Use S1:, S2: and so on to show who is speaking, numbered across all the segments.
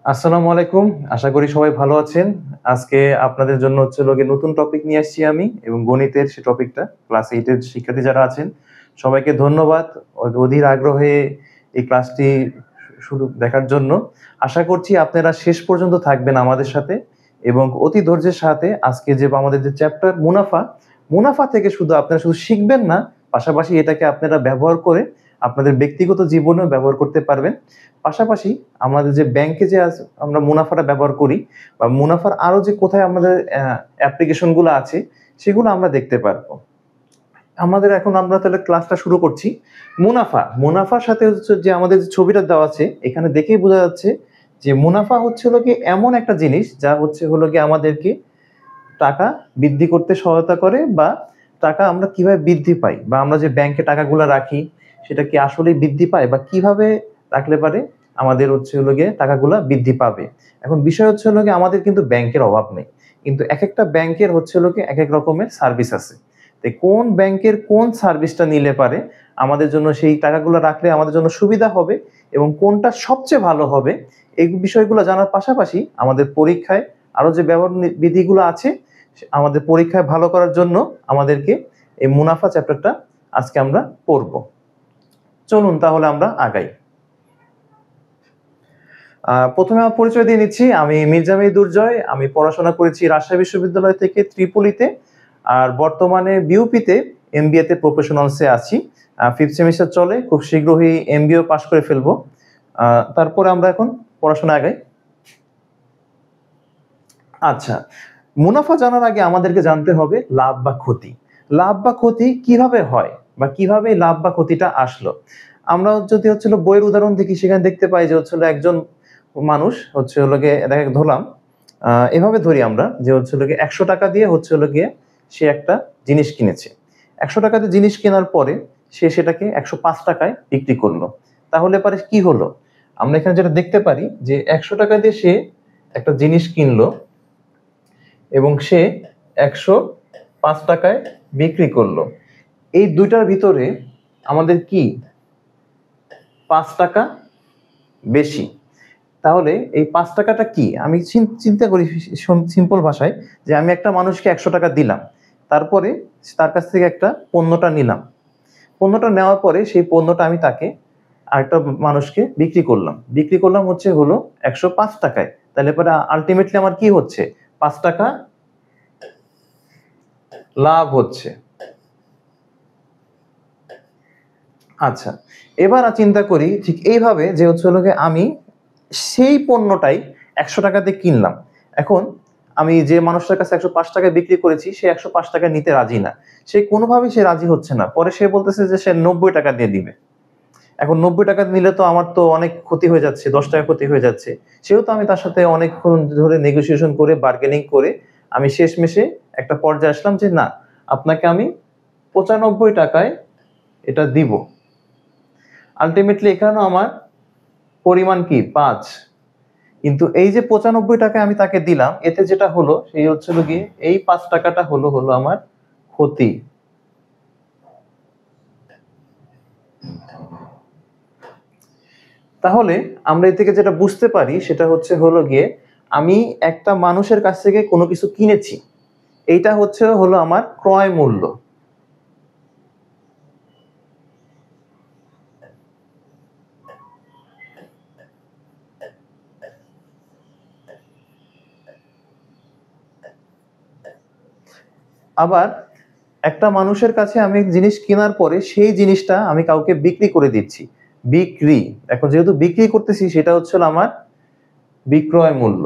S1: আসসালামু আলাইকুম। আশা করি সবাই ভালো আছেন। আজকে আপনাদের জন্য হচ্ছে হলো গিয়ে নতুন টপিক নিয়ে আসছি আমি এবং গণিতের সেই টপিকটা ক্লাস 8 এর শিক্ষার্থী যারা আছেন সবাইকে ধন্যবাদ অধীর আগ্রহে এই ক্লাসটি শুরু দেখার জন্য। আশা করছি আপনারা শেষ পর্যন্ত থাকবেন আমাদের সাথে এবং অতি ধৈর্যের সাথে আজকে যে আমাদের যে চ্যাপ্টার মুনাফা, মুনাফা থেকে আপনারা শুধু শিখবেন না, পাশাপাশি এটাকে আপনারা ব্যবহার করে আপনাদের ব্যক্তিগত জীবনেও ব্যবহার করতে পারবেন। পাশাপাশি আমাদের যে ব্যাংকে যে আমরা মুনাফাটা ব্যবহার করি বা মুনাফার আরো যে কোথায় আমাদের অ্যাপ্লিকেশন গুলো আছে সেগুলো আমরা দেখতে পারবো। এখন আমরা তাহলে ক্লাসটা শুরু করছি। মুনাফার সাথে হচ্ছে যে আমাদের যে ছবিটা দেওয়া আছে এখানে দেখেই বোঝা যাচ্ছে যে মুনাফা হচ্ছে হলো কি এমন একটা জিনিস যা হচ্ছে হলো কি আমাদেরকে টাকা বৃদ্ধি করতে সহায়তা করে বা টাকা আমরা কিভাবে বৃদ্ধি পাই বা আমরা যে ব্যাংকে টাকাগুলো রাখি সেটা কি আসলেই বৃদ্ধি পায় বা কিভাবে রাখলে পারে আমাদের হচ্ছে হলো গিয়ে টাকাগুলা বৃদ্ধি পাবে। এখন বিষয় হচ্ছে হলো গিয়ে আমাদের কিন্তু ব্যাংকের অভাব নেই। কিন্তু একেকটা ব্যাংকের হচ্ছে হলো গিয়ে একেক রকমের সার্ভিস আছে। তো কোন ব্যাংকের কোন সার্ভিসটা নিলে পারে আমাদের জন্য সেই টাকাগুলো রাখলে আমাদের জন্য সুবিধা হবে এবং কোনটা সবচেয়ে ভালো হবে এই বিষয়গুলো জানার পাশাপাশি আমাদের পরীক্ষায় আরো যে ব্যবহার বিধিগুলো আছে আমাদের পরীক্ষায় ভালো করার জন্য আমাদেরকে এই মুনাফা চ্যাপ্টারটা আজকে আমরা পড়ব। চলুন তাহলে আমরা আগাই। প্রথমে আমার পরিচয় দিয়ে নিচ্ছি। আমি মির্জা দুর্জয়। আমি পড়াশোনা করেছি রাজশাহী বিশ্ববিদ্যালয় থেকে ত্রিপলিতে, আর বর্তমানে বিউপিতে এমবিএ তে প্রফেশনালসে আছি। 5th সেমিস্টার চলে, খুব শীঘ্রই এমবিএ পাশ করে ফেলবো। তারপরে আমরা এখন পড়াশোনা আগাই। আচ্ছা, মুনাফা জানার আগে আমাদেরকে জানতে হবে লাভ বা ক্ষতি। লাভ বা ক্ষতি কিভাবে হয় বা কিভাবে লাভ বা ক্ষতিটা আসলো। আমরা যদি হচ্ছিল বইয়ের উদাহরণ দেখি সেখানে দেখতে পাই যে হচ্ছিল একজন মানুষ হচ্ছে হলো গিয়ে ধরলাম এভাবে ধরি আমরা যে হচ্ছে হলো গিয়ে 100 টাকা দিয়ে হচ্ছে হলো গিয়ে সে একটা জিনিস কিনেছে। 100 টাকা দিয়ে জিনিস কেনার পরে সে সেটাকে 105 টাকায় বিক্রি করলো। তাহলে পরে কি হলো? আমরা এখানে যেটা দেখতে পারি যে 100 টাকা দিয়ে সে একটা জিনিস কিনলো এবং সে 105 টাকায় বিক্রি করলো। এই দুইটার ভিতরে আমাদের কি 5 টাকা বেশি। তাহলে এই 5 টাকাটা কি? আমি চিন্তা করি সিম্পল ভাষায় যে আমি একটা মানুষকে 100 টাকা দিলাম। তারপরে তার কাছ থেকে একটা পণ্যটা নিলাম। পণ্যটা নেওয়ার পরে সেই পণ্যটা আমি তাকে আরেকটা মানুষকে বিক্রি করলাম। বিক্রি করলাম হলো 105 টাকায়। তাহলে পরে আল্টিমেটলি আমার কি হচ্ছে? 5 টাকা লাভ হচ্ছে। আচ্ছা, এবার চিন্তা করি ঠিক এইভাবে যে হচ্ছে হলো গিয়ে আমি সেই পণ্যটাই 100 টাকাতে কিনলাম। এখন আমি যে মানুষটার কাছে 105 টাকায় বিক্রি করেছি সে 105 টাকা নিতে রাজি না। সে কোনোভাবেই রাজি হচ্ছে না। পরে সে বলতেছে যে সে 90 টাকা দিয়ে দিবে। এখন 90 টাকা নিলে তো আমার তো অনেক ক্ষতি হয়ে যাচ্ছে, 10 টাকা ক্ষতি হয়ে যাচ্ছে। সেহেতু আমি তার সাথে অনেকক্ষণ ধরে নেগোসিয়েশন করে বার্গেনিং করে আমি শেষমেশে একটা পর্যায়ে আসলাম যে না, আপনাকে আমি 95 টাকায় এটা দিব। আল্টিমেটলি এখানেও আমার পরিমাণ কি 5, কিন্তু এই যে 95 টাকা আমি তাকে দিলাম এতে যেটা হলো সেই হচ্ছে গিয়ে এই 5 টাকাটা হলো আমার ক্ষতি। তাহলে আমরা এ থেকে যেটা বুঝতে পারি সেটা হলো গিয়ে আমি একটা মানুষের কাছ থেকে কোনো কিছু কিনেছি, এইটা হলো আমার ক্রয় মূল্য। আবার একটা মানুষের কাছে আমি জিনিস কেনার পরে সেই জিনিসটা আমি কাউকে বিক্রি করে দিচ্ছি। বিক্রি, এখন যেহেতু বিক্রি করতেছি সেটা হচ্ছে আমার বিক্রয় মূল্য।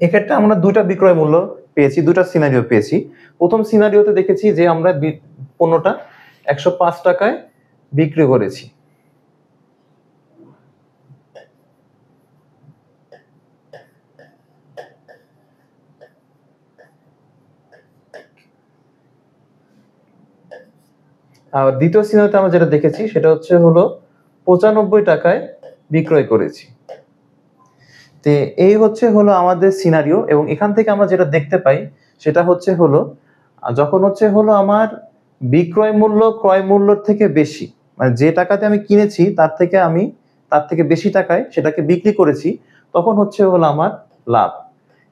S1: এক্ষেত্রে আমরা দুইটা বিক্রয় মূল্য পেয়েছি, দুইটা সিনারিও পেয়েছি। প্রথম সিনারিওতে দেখেছি যে আমরা পণ্যটা 105 টাকায় বিক্রি করেছি। আর দ্বিতীয় সিনারিওতে আমরা যেটা দেখেছি সেটা হলো 95 টাকায় বিক্রয় করেছি। তো এই হলো আমাদের সিনারিও এবং এখান থেকে আমরা যেটা দেখতে পাই সেটা হলো যখন আমার বিক্রয় মূল্য ক্রয় মূল্যর থেকে বেশি, মানে যে টাকাতে আমি কিনেছি তার থেকে বেশি টাকায় সেটাকে বিক্রি করেছি, তখন হলো আমার লাভ।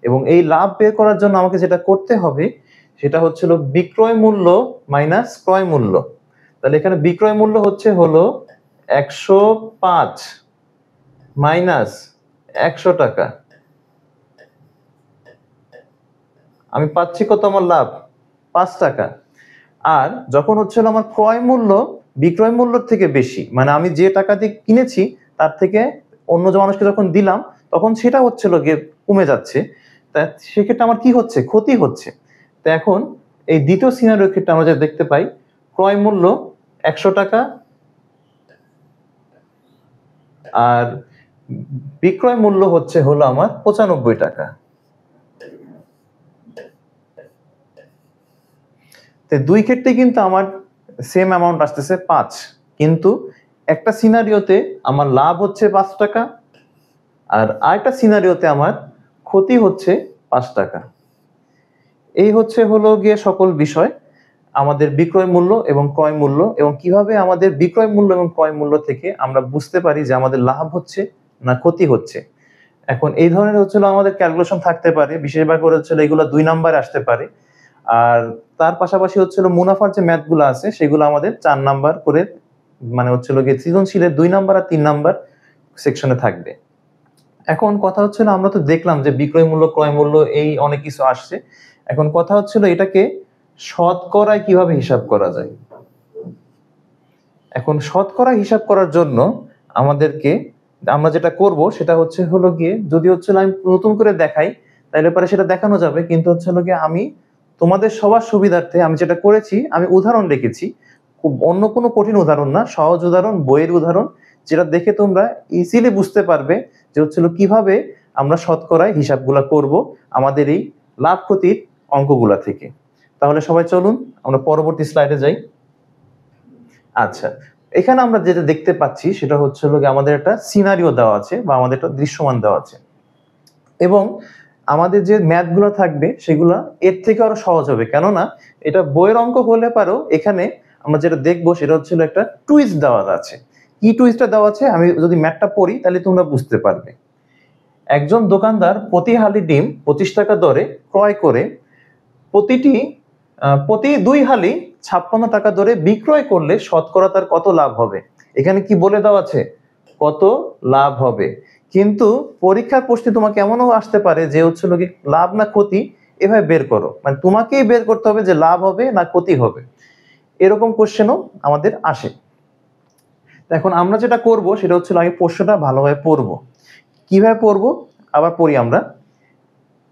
S1: এবং এই লাভ বের করার জন্য আমাকে যেটা করতে হবে সেটা হচ্ছিল বিক্রয় মূল্য মাইনাস ক্রয় মূল্য। তাহলে এখানে বিক্রয় মূল্য হলো 105 মাইনাস 100 টাকা। আমি পাচ্ছি কত? আমার লাভ 5 টাকা। আর যখন আমার ক্রয় মূল্য বিক্রয় মূল্যের থেকে বেশি, মানে আমি যে টাকা দিয়ে কিনেছি তার থেকে অন্য যে মানুষকে যখন দিলাম তখন সেটা গিয়ে কমে যাচ্ছে। তা সেক্ষেত্রে আমার কি হচ্ছে? ক্ষতি হচ্ছে। তো এখন এই দ্বিতীয় সিনারিওর ক্ষেত্রে আমরা যা দেখতে পাই, ক্রয় মূল্য 100 টাকা আর বিক্রয় মূল্য হলো আমার 95 টাকা। তো দুই ক্ষেত্রে কিন্তু আমার সেম অ্যামাউন্ট আসতেছে 5, কিন্তু একটা সিনারিওতে আমার লাভ হচ্ছে 5 টাকা আর আরেকটা সিনারিওতে আমার ক্ষতি হচ্ছে 5 টাকা। এই হলো গিয়ে সকল বিষয় আমাদের বিক্রয় মূল্য এবং ক্রয় মূল্য, এবং কিভাবে আমাদের বিক্রয় মূল্য এবং ক্রয় মূল্য থেকে আমরা বুঝতে পারি যে আমাদের লাভ হচ্ছে না ক্ষতি হচ্ছে। এখন এই ধরনের আমাদের ক্যালকুলেশন থাকতে পারে, বিশেষভাবে এগুলো 2 নাম্বারে আসতে পারে। আর তার পাশাপাশি মুনাফার যে ম্যাথ গুলো আছে সেগুলো আমাদের 4 নাম্বার করে, মানে গিয়ে সৃজনশীলের 2 নাম্বার আর 3 নাম্বার সেকশনে থাকবে। এখন কথা আমরা তো দেখলাম যে বিক্রয় মূল্য ক্রয় মূল্য এই অনেক কিছু আসছে। এখন কথা এটাকে শতকরায় কিভাবে হিসাব করা যায়। এখন শতকরা হিসাব করার জন্য আমাদেরকে আমরা যেটা করব সেটা হলো গিয়ে, যদি আমি নতুন করে দেখাই তাহলে পরে সেটা দেখানো যাবে, কিন্তু গিয়ে আমি তোমাদের সবার সুবিধার্থে আমি যেটা করেছি, আমি উদাহরণ রেখেছি, অন্য কোনো কঠিন উদাহরণ না, সহজ উদাহরণ, বইয়ের উদাহরণ, যেটা দেখে তোমরা ইজিলি বুঝতে পারবে যে কিভাবে আমরা শতকরায় হিসাবগুলা করব আমাদের এই লাভ ক্ষতির অঙ্কগুলা থেকে। তাহলে সবাই চলুন আমরা পরবর্তী স্লাইডে যাই। আচ্ছা, এখানে আমরা যেটা দেখতে পাচ্ছি সেটা আমাদের একটা সিনারিও দেওয়া আছে বা আমাদের একটা দৃশ্যমান দেওয়া আছে, এবং আমাদের যে ম্যাথগুলো থাকবে সেগুলো এর থেকে আরো সহজ হবে, কেননা এটা বইয়ের অঙ্ক হলে পারো এখানে আমরা যেটা দেখবো সেটা একটা টুইস্ট দেওয়া আছে। কি টুইস্টটা দেওয়া আছে আমি যদি ম্যাথটা পড়ি তাহলে তোমরা বুঝতে পারবে। একজন দোকানদার প্রতি হালি ডিম 25 টাকা দরে ক্রয় করে প্রতি 2 হালি 56 টাকা দরে বিক্রয় করলে শতকরা তার কত লাভ হবে। এখানে কি বলে দেওয়া আছে? কত লাভ হবে। কিন্তু পরীক্ষার প্রশ্নে তোমাকে এমনও আসতে পারে যে কি লাভ না ক্ষতি, এভাবে বের করো, মানে তোমাকেই বের করতে হবে যে লাভ হবে না ক্ষতি হবে। এরকম কোশ্চেনও আমাদের আসে। এখন আমরা যেটা করব সেটা আমি প্রশ্নটা ভালোভাবে পড়বো। কিভাবে পড়বো আবার পড়ি আমরা।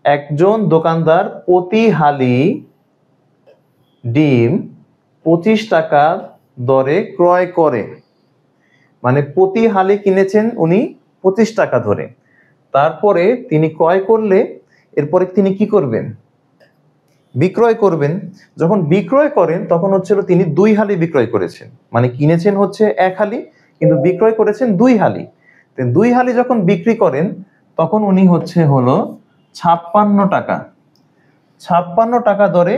S1: একজন দোকানদার প্রতি হালি ডিম 25 টাকা দরে ক্রয় করে, মানে প্রতি হালি কিনেছেন উনি 25 টাকা ধরে। তারপরে তিনি ক্রয় করলে এরপরে তিনি কি করবেন? বিক্রয় করবেন। যখন বিক্রয় করেন তখন তিনি 2 হালি বিক্রয় করেছেন, মানে কিনেছেন 1 হালি কিন্তু বিক্রয় করেছেন 2 হালি। 2 হালি যখন বিক্রি করেন তখন উনি হলো 56 টাকা দরে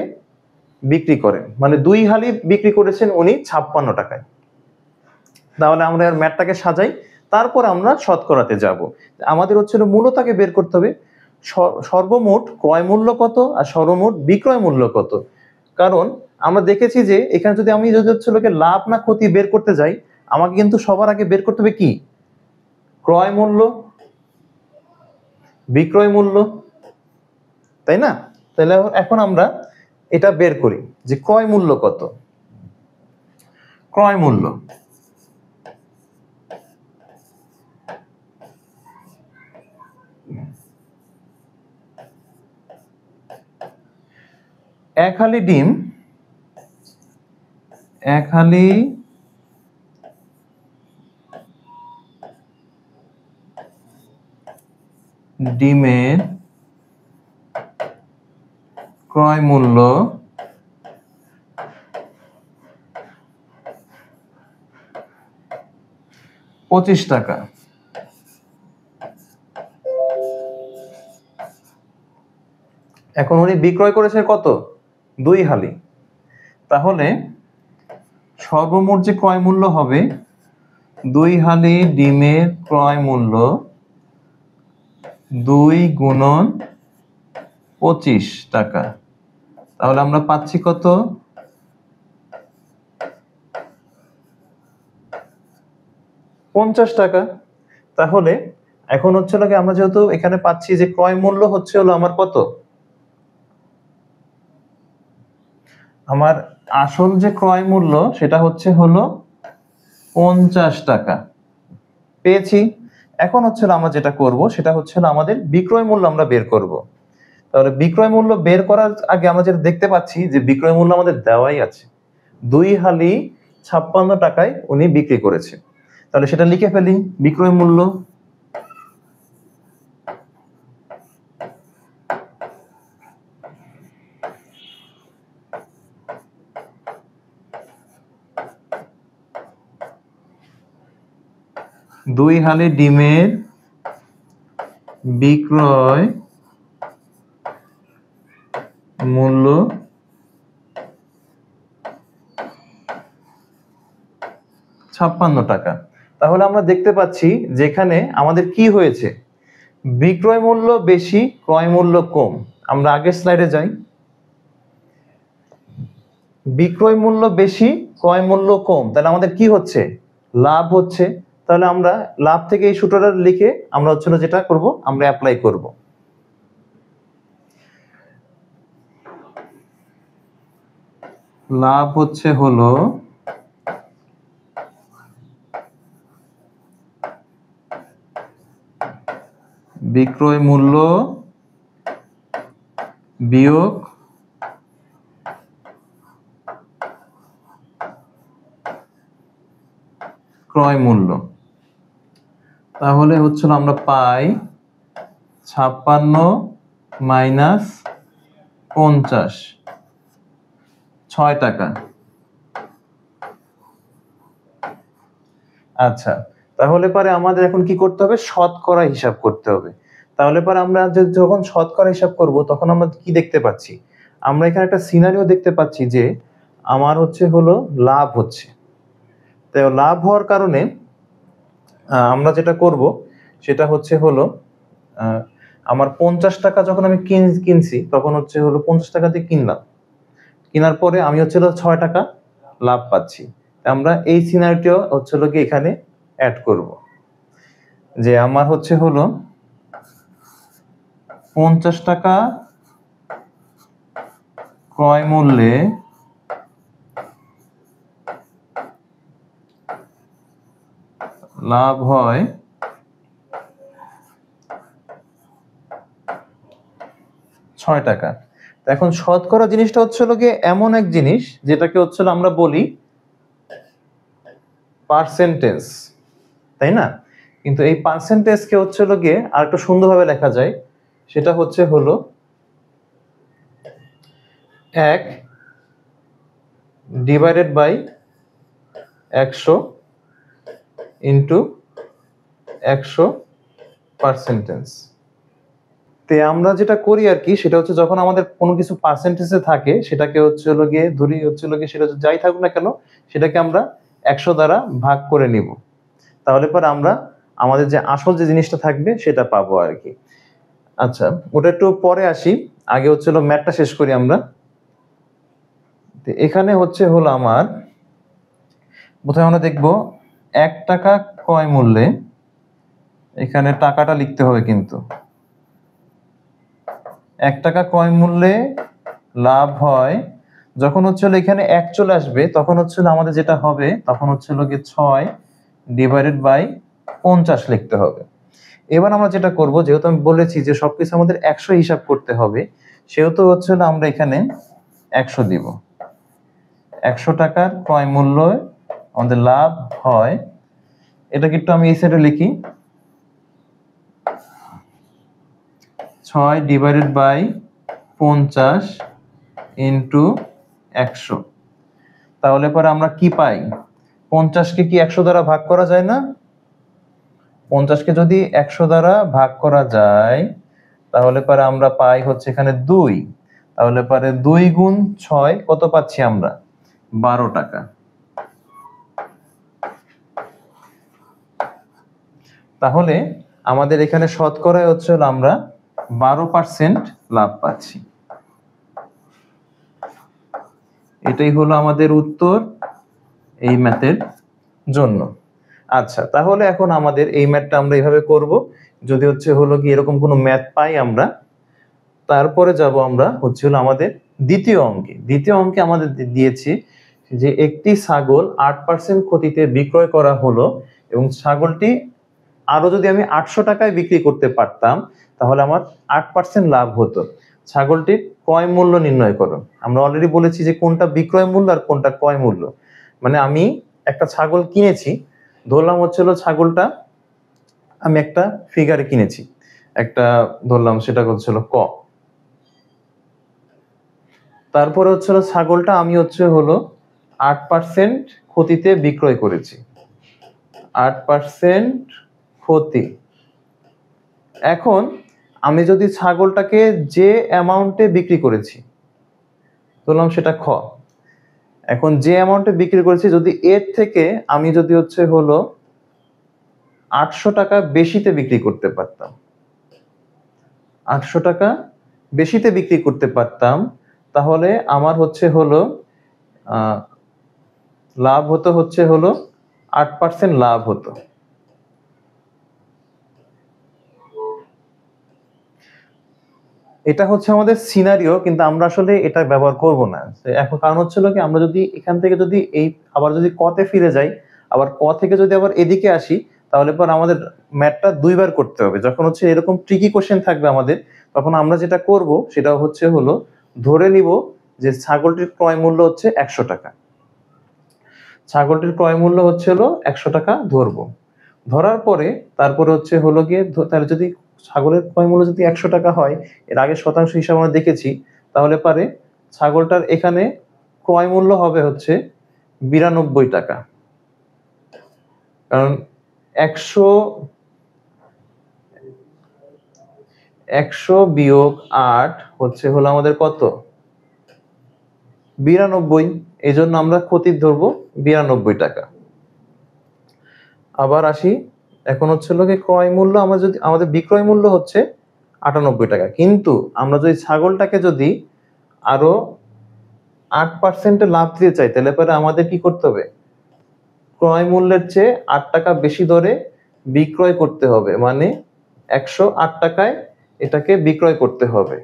S1: বিক্রি করেন, মানে 2 হালি বিক্রি করেছেন উনি 56 টাকায়। তাহলে আমরা আর ম্যাথটাকে সাজাই, তারপর আমরা শতকরাতে যাব। আমাদের মূলটাকে বের করতে হবে, সর্বমোট ক্রয় মূল্য কত আর সর্বমোট বিক্রয় মূল্য কত। কারণ আমরা দেখেছি যে এখানে যদি আমি লাভ না ক্ষতি বের করতে যাই, আমাকে কিন্তু সবার আগে বের করতে হবে কি? ক্রয় মূল্য, বিক্রয় মূল্য, তাই না? তাহলে এখন আমরা এটা বের করি যে ক্রয় মূল্য কত। ক্রয় মূল্য এক হালি ডিমের ক্রয় মূল্য 25 টাকা। এখন উনি বিক্রয় করেছে কত? 2 হালি। তাহলে সর্বমোট যে ক্রয় মূল্য হবে 2 হালি ডিমের ক্রয় মূল্য 2 গুণন 25 টাকা। তাহলে আমরা পাচ্ছি কত? 50 টাকা। তাহলে এখন হচ্ছে লাগে আমরা যেহেতু এখানে পাচ্ছি যে ক্রয় মূল্য হচ্ছে হলো আমার কত, আমার আসল যে ক্রয় মূল্য সেটা হচ্ছে হলো 50 টাকা পেয়েছি। এখন হচ্ছে আমরা যেটা করব সেটা হচ্ছে আমাদের বিক্রয় মূল্য আমরা বের করব। তাহলে বিক্রয় মূল্য বের করার আগে আমরা যেটা দেখতে পাচ্ছি যে বিক্রয় মূল্য আমাদের দেওয়াই আছে, 2 হালি 56 টাকায় উনি বিক্রি করেছে। তাহলে সেটা লিখে ফেলি, বিক্রয় মূল্য 2 হালি ডিমের বিক্রয় মূল্য 56 টাকা। তাহলে আমরা দেখতে পাচ্ছি যেখানে আমাদের কি হয়েছে, বিক্রয় মূল্য বেশি ক্রয় মূল্য কম। আমরা আগের স্লাইডে যাই, বিক্রয় মূল্য বেশি ক্রয় মূল্য কম, তাহলে আমাদের কি হচ্ছে, লাভ হচ্ছে। তাহলে আমরা লাভ থেকে এই সূত্রটা লিখে আমরা হচ্ছে যেটা করব আমরা অ্যাপ্লাই করব। লাভ হচ্ছে হলো বিক্রয় মূল্য বিয়োগ ক্রয় মূল্য। তাহলে হচ্ছে আমরা পাই 56 মাইনাস 50, 6 টাকা। আচ্ছা, তাহলে পরে আমাদের এখন কি করতে হবে, শতকরা হিসাব করতে হবে। তাহলে পরে আমরা যখন শতকরা হিসাব করব তখন আমরা কি দেখতে পাচ্ছি, আমরা এখানে একটা সিনারিও দেখতে পাচ্ছি যে আমার হচ্ছে হলো লাভ হচ্ছে। তো লাভ হওয়ার কারণে আমরা যেটা করব সেটা হচ্ছে হলো আমার 50 টাকা যখন আমি কিনছি তখন হচ্ছে হলো 50 টাকা দিয়ে কিনলাম, কেনার পরে আমি হচ্ছে 6 টাকা লাভ পাচ্ছি। আমরা এই সিনারিও হচ্ছে হলো কি এখানে অ্যাড করব, যে আমার হচ্ছে হলো 50 টাকা ক্রয় মূল্যে লাভ হয় 6 টাকা। এখন শতকরা জিনিসটা হচ্ছে গিয়ে এমন এক জিনিস যেটাকে হচ্ছে আমরা বলি পার্সেন্টেজ, তাই না? কিন্তু এই পার্সেন্টেজকে হচ্ছে গিয়ে আর একটু সুন্দরভাবে লেখা যায়, সেটা হচ্ছে হলো 1 ডিভাইডেড বাই 100 ইন্টু 100 পার্সেন্টেজ। তে আমরা যেটা করি আর কি সেটা হচ্ছে যখন আমাদের কোনো কিছু পার্সেন্টেজে থাকে সেটাকে হচ্ছে হলো গিয়ে ধরি হচ্ছে হলো গিয়ে সেটা যাই থাকুক না কেন সেটাকে আমরা 100 দ্বারা ভাগ করে নিব। তাহলে পর আমরা আমাদের যে আসল যে জিনিসটা থাকবে সেটা পাবো আর কি। আচ্ছা, ওটা একটু পরে আসি, আগে হচ্ছে হলো ম্যাথটা শেষ করি আমরা। এখানে হচ্ছে হলো আমার প্রথমে আমরা দেখব 1 টাকা ক্রয় মূল্যে, এখানে টাকাটা লিখতে হবে কিন্তু 1 টাকা ক্রয় মূল্যে লাভ হয়, যখন হচ্ছে এখানে 1 চলে আসবে তখন হচ্ছে আমাদের যেটা হবে তখন হচ্ছে 6 ডিভাইডেড বাই 50 লিখতে হবে। এবার আমরা যেটা করব, যেহেতু আমি বলেছি যে সবকিছু আমাদের 100 হিসাব করতে হবে, সেহেতু হচ্ছে আমরা এখানে 100 দিব। 100 টাকার ক্রয় মূল্য আমাদের লাভ হয়, এটাকে একটু আমি এই সাইডে লিখি 6 ডিভাইডেড বাই 50 ইন্টু 100। তাহলে পরে আমরা কি পাই, 50কে কি 100 দ্বারা ভাগ করা যায় না? 50কে যদি 100 দ্বারা ভাগ করা যায় তাহলে পরে আমরা পাই হচ্ছে এখানে 2। তাহলে পরে 2 গুণ 6 কত পাচ্ছি আমরা, 12 টাকা। তাহলে আমাদের এখানে শতকরায় হচ্ছে হলো আমরা 12% লাভ পাচ্ছি। এটাই হলো আমাদের উত্তর এই ম্যাথের জন্য। আচ্ছা, তাহলে এখন আমাদের এই ম্যাথটা আমরা এইভাবে করব। যদি হচ্ছে হলো কি এরকম কোনো ম্যাথ পাই আমরা, তারপরে যাব আমরা হচ্ছে হলো আমাদের দ্বিতীয় অঙ্কে। দ্বিতীয় অঙ্কে আমাদের দিয়েছি যে একটি ছাগল 8% ক্ষতিতে বিক্রয় করা হলো এবং ছাগলটি আরো যদি আমি 800 টাকায় বিক্রি করতে পারতাম তাহলে আমার 8% লাভ হতো। ছাগলটির ক্রয় মূল্য নির্ণয় করো। আমরা অলরেডি বলেছি যে কোনটা বিক্রয় মূল্য আর কোনটা ক্রয় মূল্য। মানে আমি একটা ছাগল কিনেছি, ধরলাম হচ্ছে হলো ছাগলটা আমি একটা ফিগারে কিনেছি, একটা ধরলাম সেটা হচ্ছে হলো ক। তারপরে হচ্ছে হলো ছাগলটা আমি হচ্ছে হলো 8% ক্ষতিতে বিক্রয় করেছি, 8% ক্ষতি। এখন আমি যদি ছাগলটাকে যে অ্যামাউন্টে বিক্রি করেছি, ধরলাম সেটা খ, এখন যে অ্যামাউন্টে বিক্রি করেছি যদি এর থেকে আমি যদি হচ্ছে হলো 800 টাকা বেশিতে বিক্রি করতে পারতাম, 800 টাকা বেশিতে বিক্রি করতে পারতাম, তাহলে আমার হচ্ছে হলো লাভ হতো হচ্ছে হলো 8% লাভ হতো। এটা হচ্ছে আমাদের সিনারিও, কিন্তু আমরা আসলে এটা ব্যবহার করব না এখন। কারণ হচ্ছে কি আমরা যদি এখান থেকে যদি এই আবার যদি কতে ফিরে যাই, আবার ক থেকে যদি আবার এদিকে আসি, তাহলে পর আমাদের ম্যাথটা দুইবার করতে হবে। যখন হচ্ছে এরকম ট্রিকি কোশ্চেন থাকবে আমাদের, তখন আমরা যেটা করব সেটা হচ্ছে হলো ধরে নিব যে ছাগলটির ক্রয় মূল্য হচ্ছে 100 টাকা, ছাগলটির ক্রয় মূল্য হচ্ছে হলো 100 টাকা ধরবো। ধরার পরে তারপরে হচ্ছে হলো গিয়ে তাহলে যদি ছাগলের ক্রয় মূল্য যদি 100 টাকা হয়, এর আগে শতাংশ হিসাবে আমরা দেখেছি, তাহলে পারে ছাগলটার এখানে ক্রয় মূল্য হবে হচ্ছে 92 টাকা। কারণ 100 বিয়োগ 8 হচ্ছে হলো আমাদের কত, 92। এই জন্য আমরা ক্ষতির ধরবো 92 টাকা। আবার আসি, এখন হচ্ছে লোকে ক্রয় মূল্য আমরা যদি আমাদের বিক্রয় মূল্য হচ্ছে 98 টাকা, কিন্তু আমরা যদি ছাগলটাকে যদি আরো 8% লাভ দিতে চাই, তাহলে পরে আমাদের কি করতে হবে, ক্রয় মূল্যের চেয়ে 8 টাকা বেশি দরে বিক্রয় করতে হবে, মানে 108 টাকায় এটাকে বিক্রয় করতে হবে।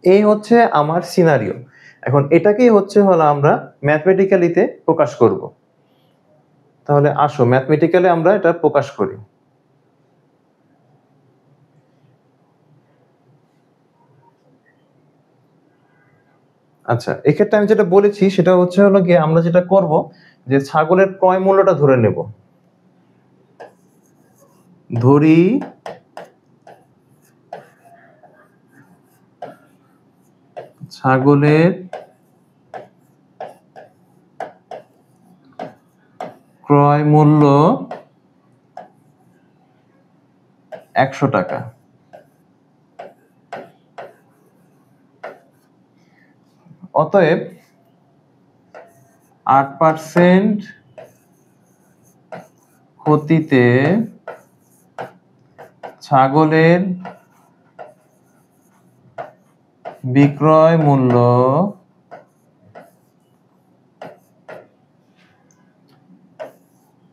S1: এই হচ্ছে আমার সিনারিও। এখন এটাকেই হচ্ছে হলো আমরা ম্যাথমেটিক্যালিতে প্রকাশ করব। তাহলে আসো ম্যাথমেটিক্যালি আমরা এটা প্রকাশ করি। আচ্ছা, এক্ষেত্রে আমি যেটা বলেছি সেটা হচ্ছে হলো গিয়ে আমরা যেটা করব যে ছাগলের ক্রয় মূল্যটা ধরে নেব। ধরি ছাগলের ক্রয় মূল্য 100 টাকা। অতএব 8% ক্ষতিতে ছাগলের বিক্রয় মূল্য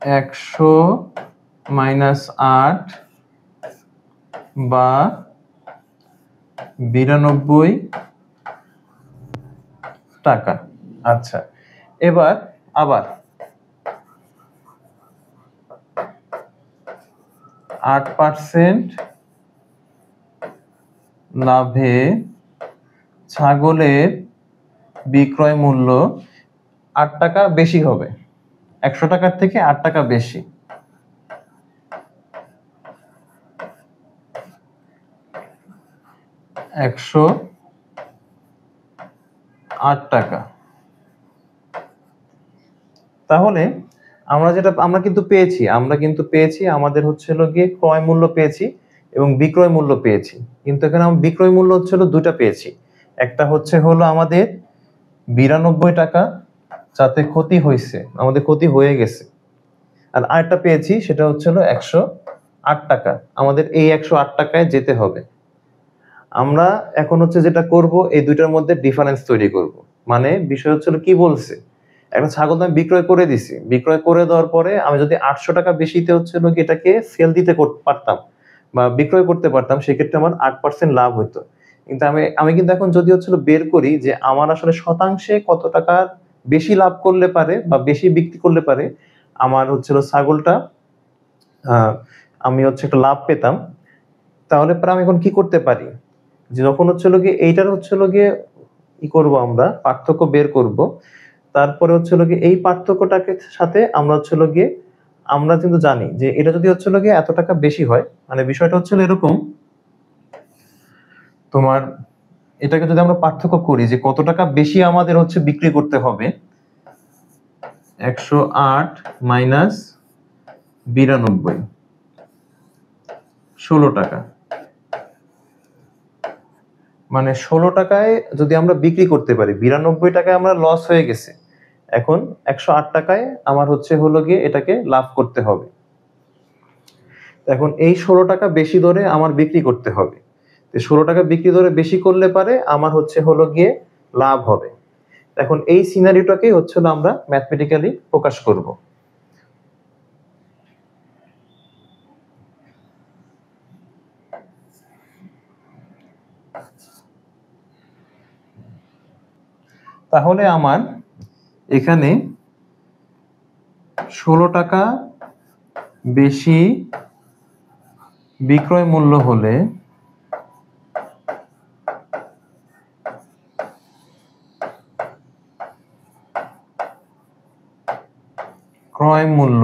S1: 100 মাইনাস 8 বা 92 টাকা। আচ্ছা, এবার আবার 8% লাভে ছাগলের বিক্রয় মূল্য 8 টাকা বেশি হবে, 100 টাকার থেকে 8 টাকা বেশি। একশো 8 টাকা। তাহলে আমরা কিন্তু পেয়েছি আমাদের হচ্ছে হলো গিয়ে ক্রয় মূল্য পেয়েছি এবং বিক্রয় মূল্য পেয়েছি, কিন্তু এখানে আমরা বিক্রয় মূল্য হচ্ছে হলো দুটা পেয়েছি। একটা হচ্ছে হলো আমাদের 92 টাকা, যাতে ক্ষতি হয়েছে, আমাদের ক্ষতি হয়ে গেছে, আর আরেকটা পেয়েছি সেটা হচ্ছে হলো 108 টাকা। আমাদের এই 108 টাকায় যেতে হবে। আমরা এখন হচ্ছে যেটা করব, এই দুইটার মধ্যে ডিফারেন্স তৈরি করব। মানে বিষয় হচ্ছে কি বলছে, একটা ছাগল আমি বিক্রয় করে দিছি, বিক্রয় করে দেওয়ার পরে আমি যদি 800 টাকা বেশিতে হচ্ছে এটাকে সেল দিতে পারতাম বা বিক্রয় করতে পারতাম, সেক্ষেত্রে আমার 8% লাভ হতো। কিন্তু আমি কিন্তু এখন যদি হচ্ছে বের করি যে আমার আসলে শতাংশে কত টাকা বেশি লাভ করলে পারে বা বেশি বিক্রি করলে পারে আমার হচ্ছে ছাগলটা, আমি হচ্ছে একটা লাভ পেতাম, তাহলে পরে আমি এখন কি করতে পারি, যে যখন হচ্ছে গিয়ে এইটার হচ্ছে গিয়ে কি করব, আমরা পার্থক্য বের করব। তারপরে হচ্ছে গিয়ে এই পার্থক্যটাকে সাথে আমরা হচ্ছে গিয়ে আমরা কিন্তু জানি যে এটা যদি হচ্ছে গিয়ে এত টাকা বেশি হয়, মানে বিষয়টা হচ্ছে এরকম, তোমার এটাকে যদি আমরা পার্থক্য করি যে কত টাকা বেশি আমাদের হচ্ছে বিক্রি করতে হবে, 108 মাইনাস 92, 16 টাকা। মানে 16 টাকায় যদি আমরা বিক্রি করতে পারি, 92 টাকায় আমরা লস হয়ে গেছে, এখন 108 টাকায় আমার হচ্ছে গিয়ে এটাকে লাভ করতে হবে। এখন এই 16 টাকা বেশি দরে আমার বিক্রি করতে হবে। 16 টাকা বিক্রি দরে বেশি করলে পারে আমার হচ্ছে গিয়ে লাভ হবে। এখন এই সিনারিওটাকে হচ্ছে আমরা ম্যাথমেটিক্যালি প্রকাশ করব। তাহলে আমার এখানে 16 টাকা বেশি বিক্রয় মূল্য হলে ক্রয় মূল্য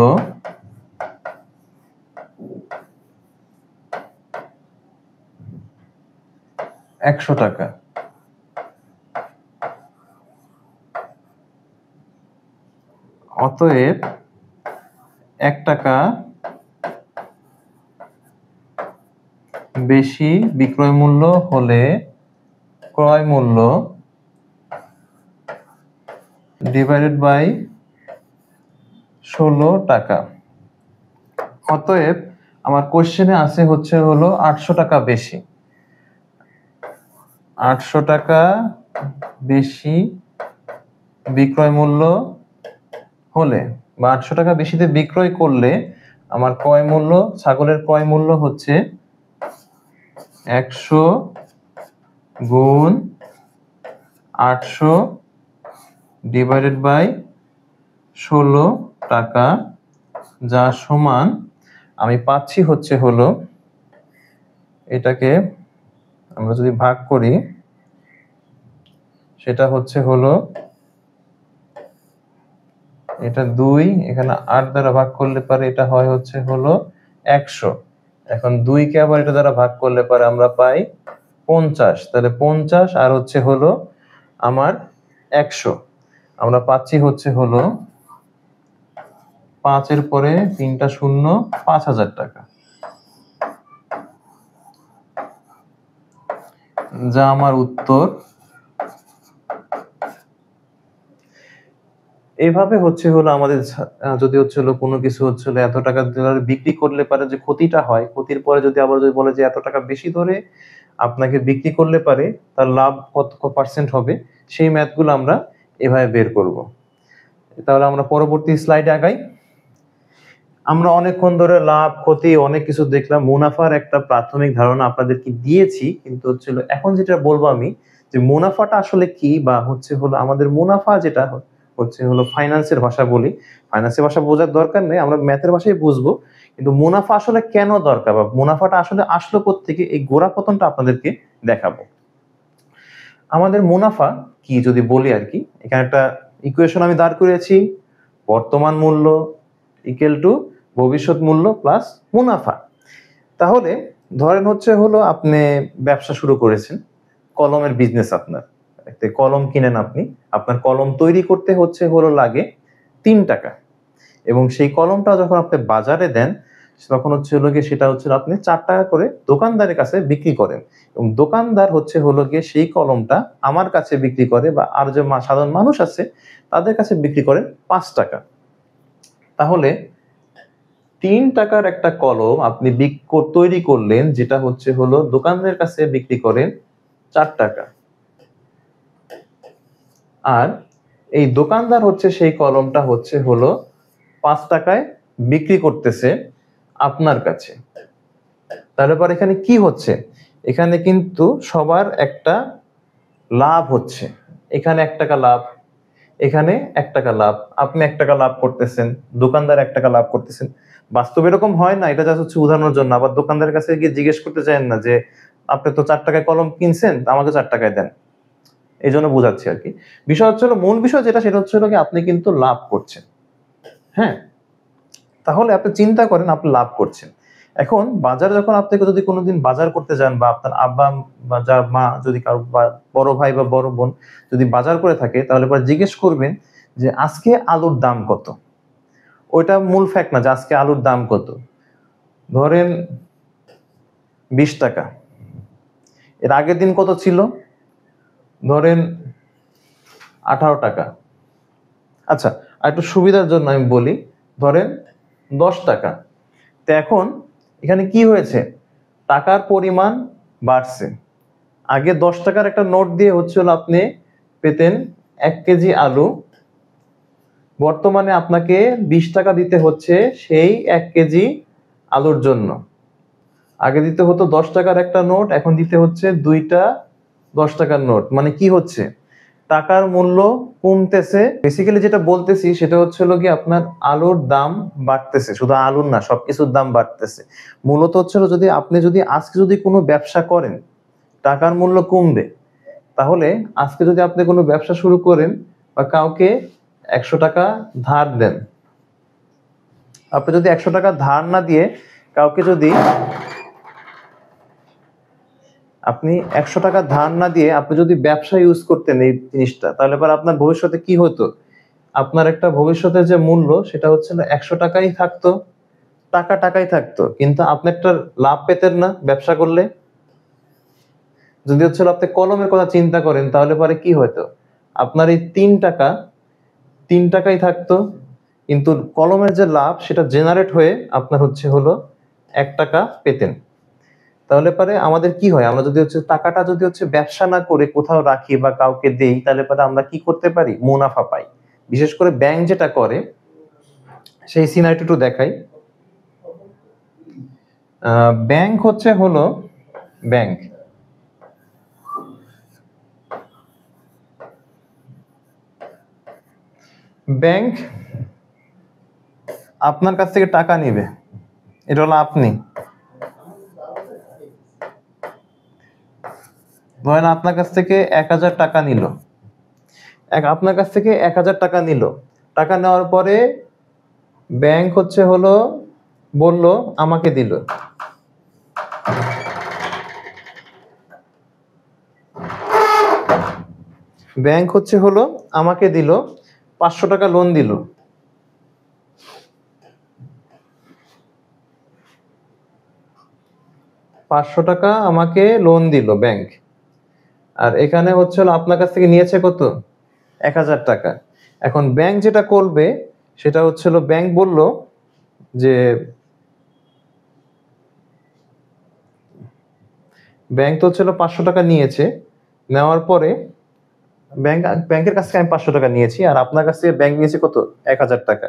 S1: 100 টাকা। অতএব 1 টাকা বেশি বিক্রয় মূল্য হলে ক্রয় মূল্য ডিভাইডেড বাই 16 টাকা। অতএব আমার কোশ্চেনে আছে হচ্ছে 800 টাকা বেশি, 800 টাকা বেশি বিক্রয় মূল্য হলে বা 800 টাকা বেশিতে বিক্রয় করলে আমার ক্রয় মূল্য, ছাগলের ক্রয় মূল্য হচ্ছে 100 গুণ 800 ডিভাইডেড বাই 16 টাকা, যা সমান আমি পাচ্ছি হচ্ছে এটাকে আমরা যদি ভাগ করি, সেটা হচ্ছে এটা 2, এখানে 8 দ্বারা ভাগ করলে পারে এটা হয় হচ্ছে 100। এখন 2 কে আবার এটা দ্বারা ভাগ করলে পারে আমরা পাই 50। তাহলে 50 আর হচ্ছে আমার 100, আমরা পাচ্ছি হচ্ছে 5 এর পরে 3টা শূন্য, 5000 টাকা, যা আমার উত্তর। এইভাবে হচ্ছে আমাদের যদি হচ্ছে কোনো কিছু হচ্ছে এত টাকা বিক্রি করলে পারে যে ক্ষতিটা হয়, ক্ষতির পরে যদি আবার যদি বলে যে এত টাকা বেশি ধরে আপনাকে বিক্রি করলে পারে তার লাভ কত পার্সেন্ট হবে, সেই ম্যাথগুলো আমরা এভাবে বের করব। তাহলে আমরা পরবর্তী স্লাইডে আগাই। আমরা অনেকক্ষণ ধরে লাভ ক্ষতি অনেক কিছু দেখলাম, মুনাফার একটা প্রাথমিক ধারণা আপনাদেরকে দিয়েছি, কিন্তু হচ্ছে এখন যেটা বলবো আমি যে মুনাফাটা আসলে কি, বা হচ্ছে আমাদের মুনাফা যেটা হচ্ছে ফাইন্যান্সের ভাষা বলি, ফাইন্যান্সের ভাষা বোঝার দরকার নেই, আমরা ম্যাথের ভাষায় বুঝবো। কিন্তু মুনাফা আসলে কেন দরকার বা মুনাফাটা আসলে আসলো কোত্থেকে, এই গোড়াপতনটা আপনাদেরকে দেখাবো। আমাদের মুনাফা কি যদি বলি আর কি, এখানে একটা ইকুয়েশন আমি দাঁড় করেছি, বর্তমান মূল্য ইকুয়াল টু ভবিষ্যৎ মূল্য প্লাস মুনাফা। তাহলে ধরেন হচ্ছে আপনি ব্যবসা শুরু করেছেন, কলমের বিজনেস, আপনার কলম কিনেন আপনি, আপনার কলম তৈরি করতে হচ্ছে লাগে 3 টাকা, এবং সেই কলমটা যখন আপনি বাজারে দেন তখন হচ্ছে সেটা হচ্ছে আপনি 4 টাকা করে দোকানদারের কাছে বিক্রি করেন, এবং দোকানদার হচ্ছে গিয়ে সেই কলমটা আমার কাছে বিক্রি করে, বা আর যে সাধারণ মানুষ আছে তাদের কাছে বিক্রি করেন 5 টাকা। তাহলে 3 টাকার একটা কলম আপনি তৈরি করলেন, যেটা হলো দোকানদারের কাছে বিক্রি করেন 4 টাকা, আর এই দোকানদার সেই কলমটা হলো 5 টাকায় বিক্রি করতেছে আপনার কাছে। তাহলে পর এখানে কি হচ্ছে? এখানে কিন্তু সবার একটা লাভ হচ্ছে। এখানে 1 টাকা লাভ, এখানে 1 টাকা লাভ, আপনি 1 টাকা লাভ করতেছেন, দোকানদার 1 টাকা লাভ করতেছেন। বাস্তবে এরকম হয় না, এটা জাস্ট উদাহরণের জন্য। আবার দোকানদারের কাছে গিয়ে জিজ্ঞেস করতে চান না যে আপনি তো 4 টাকায় কলম কিনছেন, আমাকে 4 টাকায় দেন। এই জন্য বোঝাচ্ছি আর কি। বিষয় হলো, মূল বিষয় যেটা, সেটা হলো কি আপনি কিন্তু লাভ করছেন। হ্যাঁ, তাহলে আপনি চিন্তা করেন আপনি লাভ করছেন। এখন বাজার যখন আপনি যদি কোনোদিন বাজার করতে যান, বা আপনার আব্বা বা মা যদি কারো বড় ভাই বা বড় বোন যদি বাজার করে থাকে, তাহলে পরে জিজ্ঞেস করবেন যে আজকে আলুর দাম কত। ওইটা মূল ফ্যাক্ট না যে আজকে আলুর দাম কত। ধরেন 20 টাকা, এর আগের দিন কত ছিল? ধরেন 18 টাকা। আচ্ছা, আর একটু সুবিধার জন্য আমি বলি, ধরেন 10 টাকা। তো এখন এখানে কি হয়েছে? টাকার পরিমাণ বাড়ছে। আগে 10 টাকার একটা নোট দিয়ে আপনি পেতেন 1 কেজি আলু, বর্তমানে আপনাকে 20 টাকা দিতে হচ্ছে সেই 1 কেজি আলুর জন্য। আগে দিতে হতো 10 টাকার একটা নোট, এখন দিতে হচ্ছে 2টা 10 টাকার নোট। মানে কি হচ্ছে? টাকার মূল্য কমতেছে। বেসিক্যালি যেটা বলতেছি সেটা হলো কি আপনার আলুর দাম বাড়তেছে, শুধু আলুর না, সবকিছুর দাম বাড়তেছে। মূলত যদি আপনি আজকে কোনো ব্যবসা করেন, টাকার মূল্য কমবে। তাহলে আজকে যদি আপনি কোনো ব্যবসা শুরু করেন বা কাউকে 100 টাকা ধার দেন, আপনি যদি 100 টাকা ধার না দিয়ে কাউকে আপনি 100 টাকা ধার না দিয়ে আপনি যদি ব্যবসা ইউজ করতেন এই জিনিসটা, তাহলে পর আপনার ভবিষ্যতে কি হতো? আপনার একটা ভবিষ্যতের যে মূল্য সেটা 100 টাকাই থাকতো, টাকাই থাকতো, কিন্তু আপনি একটা লাভ পেতেন না ব্যবসা করলে। যদি আপনি কলমের কথা চিন্তা করেন, তাহলে পরে কি হতো? আপনার এই 3 টাকাই থাকতো, কিন্তু কলমের যে লাভ সেটা জেনারেট হয়ে আপনার হলো 1 টাকা পেতেন। তাহলে পরে আমাদের কি হয়? আমরা যদি টাকাটা যদি ব্যবসা না করে কোথাও রাখি বা কাউকে দেই, তাহলে পরে আমরা কি করতে পারি? মুনাফা পাই। বিশেষ করে ব্যাংক যেটা করে, সেই সিনারিটা একটু দেখাই। ব্যাংক হলো ব্যাংক ব্যাংক আপনার কাছ থেকে টাকা নিবে। এটা হলো আপনি ধরেন আপনার কাছ থেকে 1000 টাকা নিল, আপনার কাছ থেকে 1000 টাকা নিল। টাকা নেওয়ার পরে ব্যাংক হলো বলল আমাকে দিল। ব্যাংক হলো আমাকে দিল 500 টাকা লোন দিল। $500 আমাকে লোন দিল ব্যাংক। আর এখানে আপনার কাছ থেকে নিয়েছে কত? 1000 টাকা। এখন ব্যাংক যেটা করবে সেটা ব্যাংক বলল যে ব্যাংক তো 500 টাকা নিয়েছে, নেওয়ার পরে ব্যাংকের কাছ থেকে আমি 500 টাকা নিয়েছি, আর আপনার কাছ থেকে ব্যাংক নিয়েছে কত? 1000 টাকা।